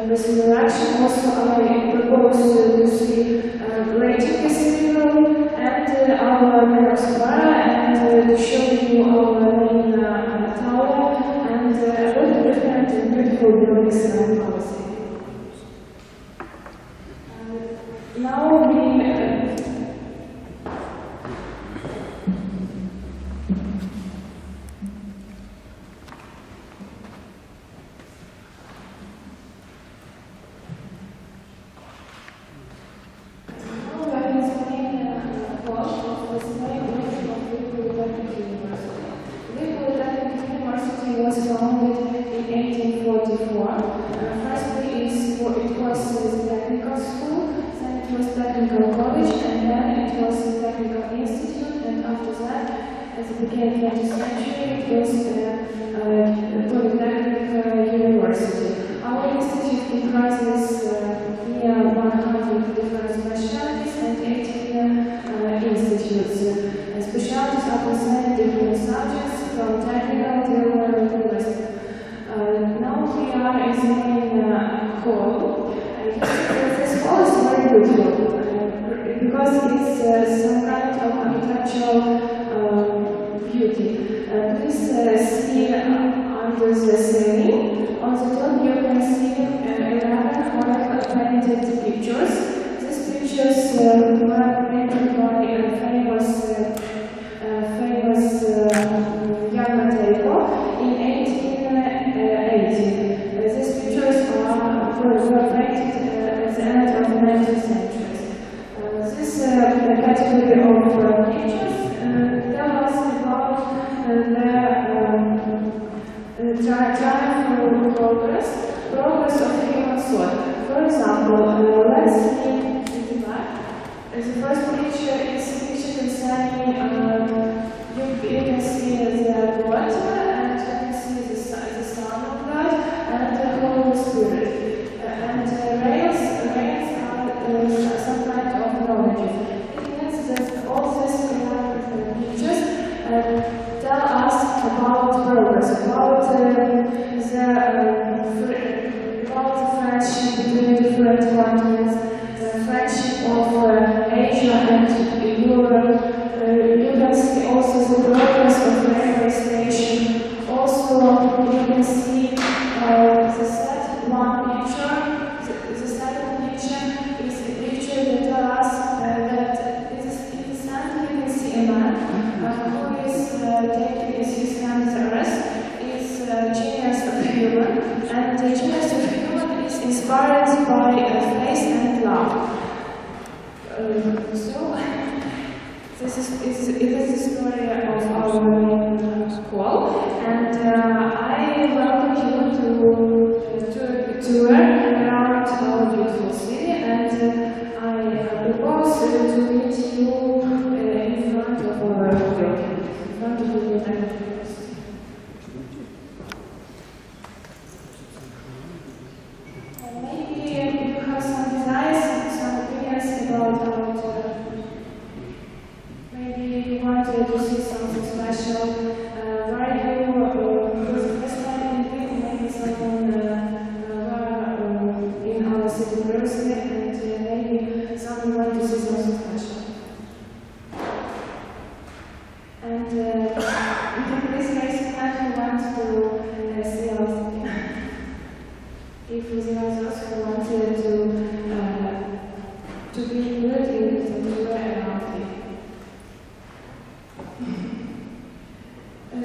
Resurrection. Also I propose to see Great Cathedral and our Mayor Square, and to show you our main tower and a lot of different and beautiful buildings around our city. Now we was founded in 1844. Firstly, it was a technical school, then it was technical college, and then it was a technical institute, and after that, as it became 20th century, it was a polytechnic university. Our institute comprises near 100 different specialties and 18 institutes. Specialties is main hall. This hall is very beautiful because it's some kind of architectural beauty. Please see under the ceiling. On the top you can see 11 oil-painted pictures. These pictures were painted by a famous young Matejko in 1880. These pictures were painted at the end of the 19th century. This category of pictures tell us about the time for progress of human soul. For example, let's see the map. The first picture is a picture concerning, you can see the water, and you can see the Son of God, and the Holy Spirit. And rails are some kind of knowledge. It means that all these pictures tell us about progress, about the friendship between different continents, the friendship of Asia and Europe. You can see also the progress of the railway station. Also, you can see the second picture. The second picture is a picture that tells us that in the center you can see a man who is taking his hand to rest. Is genius of human, and the genius of human is inspired by faith and love. So, it is the story of our main school, and I welcome you to tour around our beautiful city, and I propose to meet you in front of our building, in front of the United University. Maybe you have some desires, some opinions about our tour. Maybe you wanted to see something special. Where you for the first time in Lviv, maybe someone were in our city university, and maybe someone wanted to see something special. And you can please raise your hand who wants to see our city. If there are those who wanted to be included in the tour around here.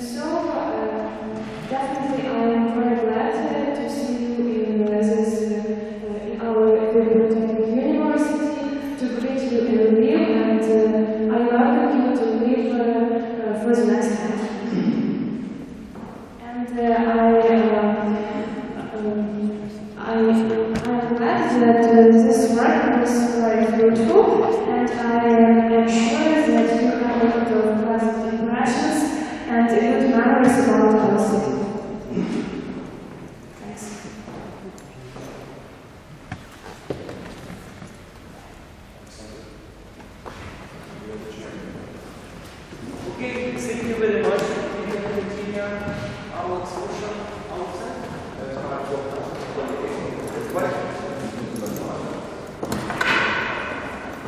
So, definitely I am very glad to see you in in our Lviv University, to greet you in Lviv, and I welcome you to Lviv for the next time. And I'm glad that this work was very fruitful, and I am sure that you have a lot of pleasant impressions and good memories about our city. Thanks. Okay, thank you very much. We can continue our discussion outside.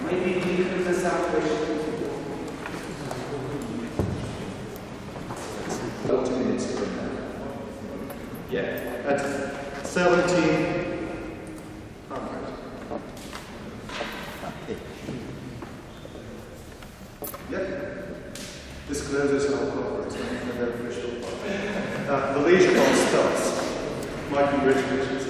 Maybe we can have some questions. 40 minutes from now. Yeah, at 1700. Yeah. This closes our conference. Thank you very much. The leisure ball starts. My congratulations.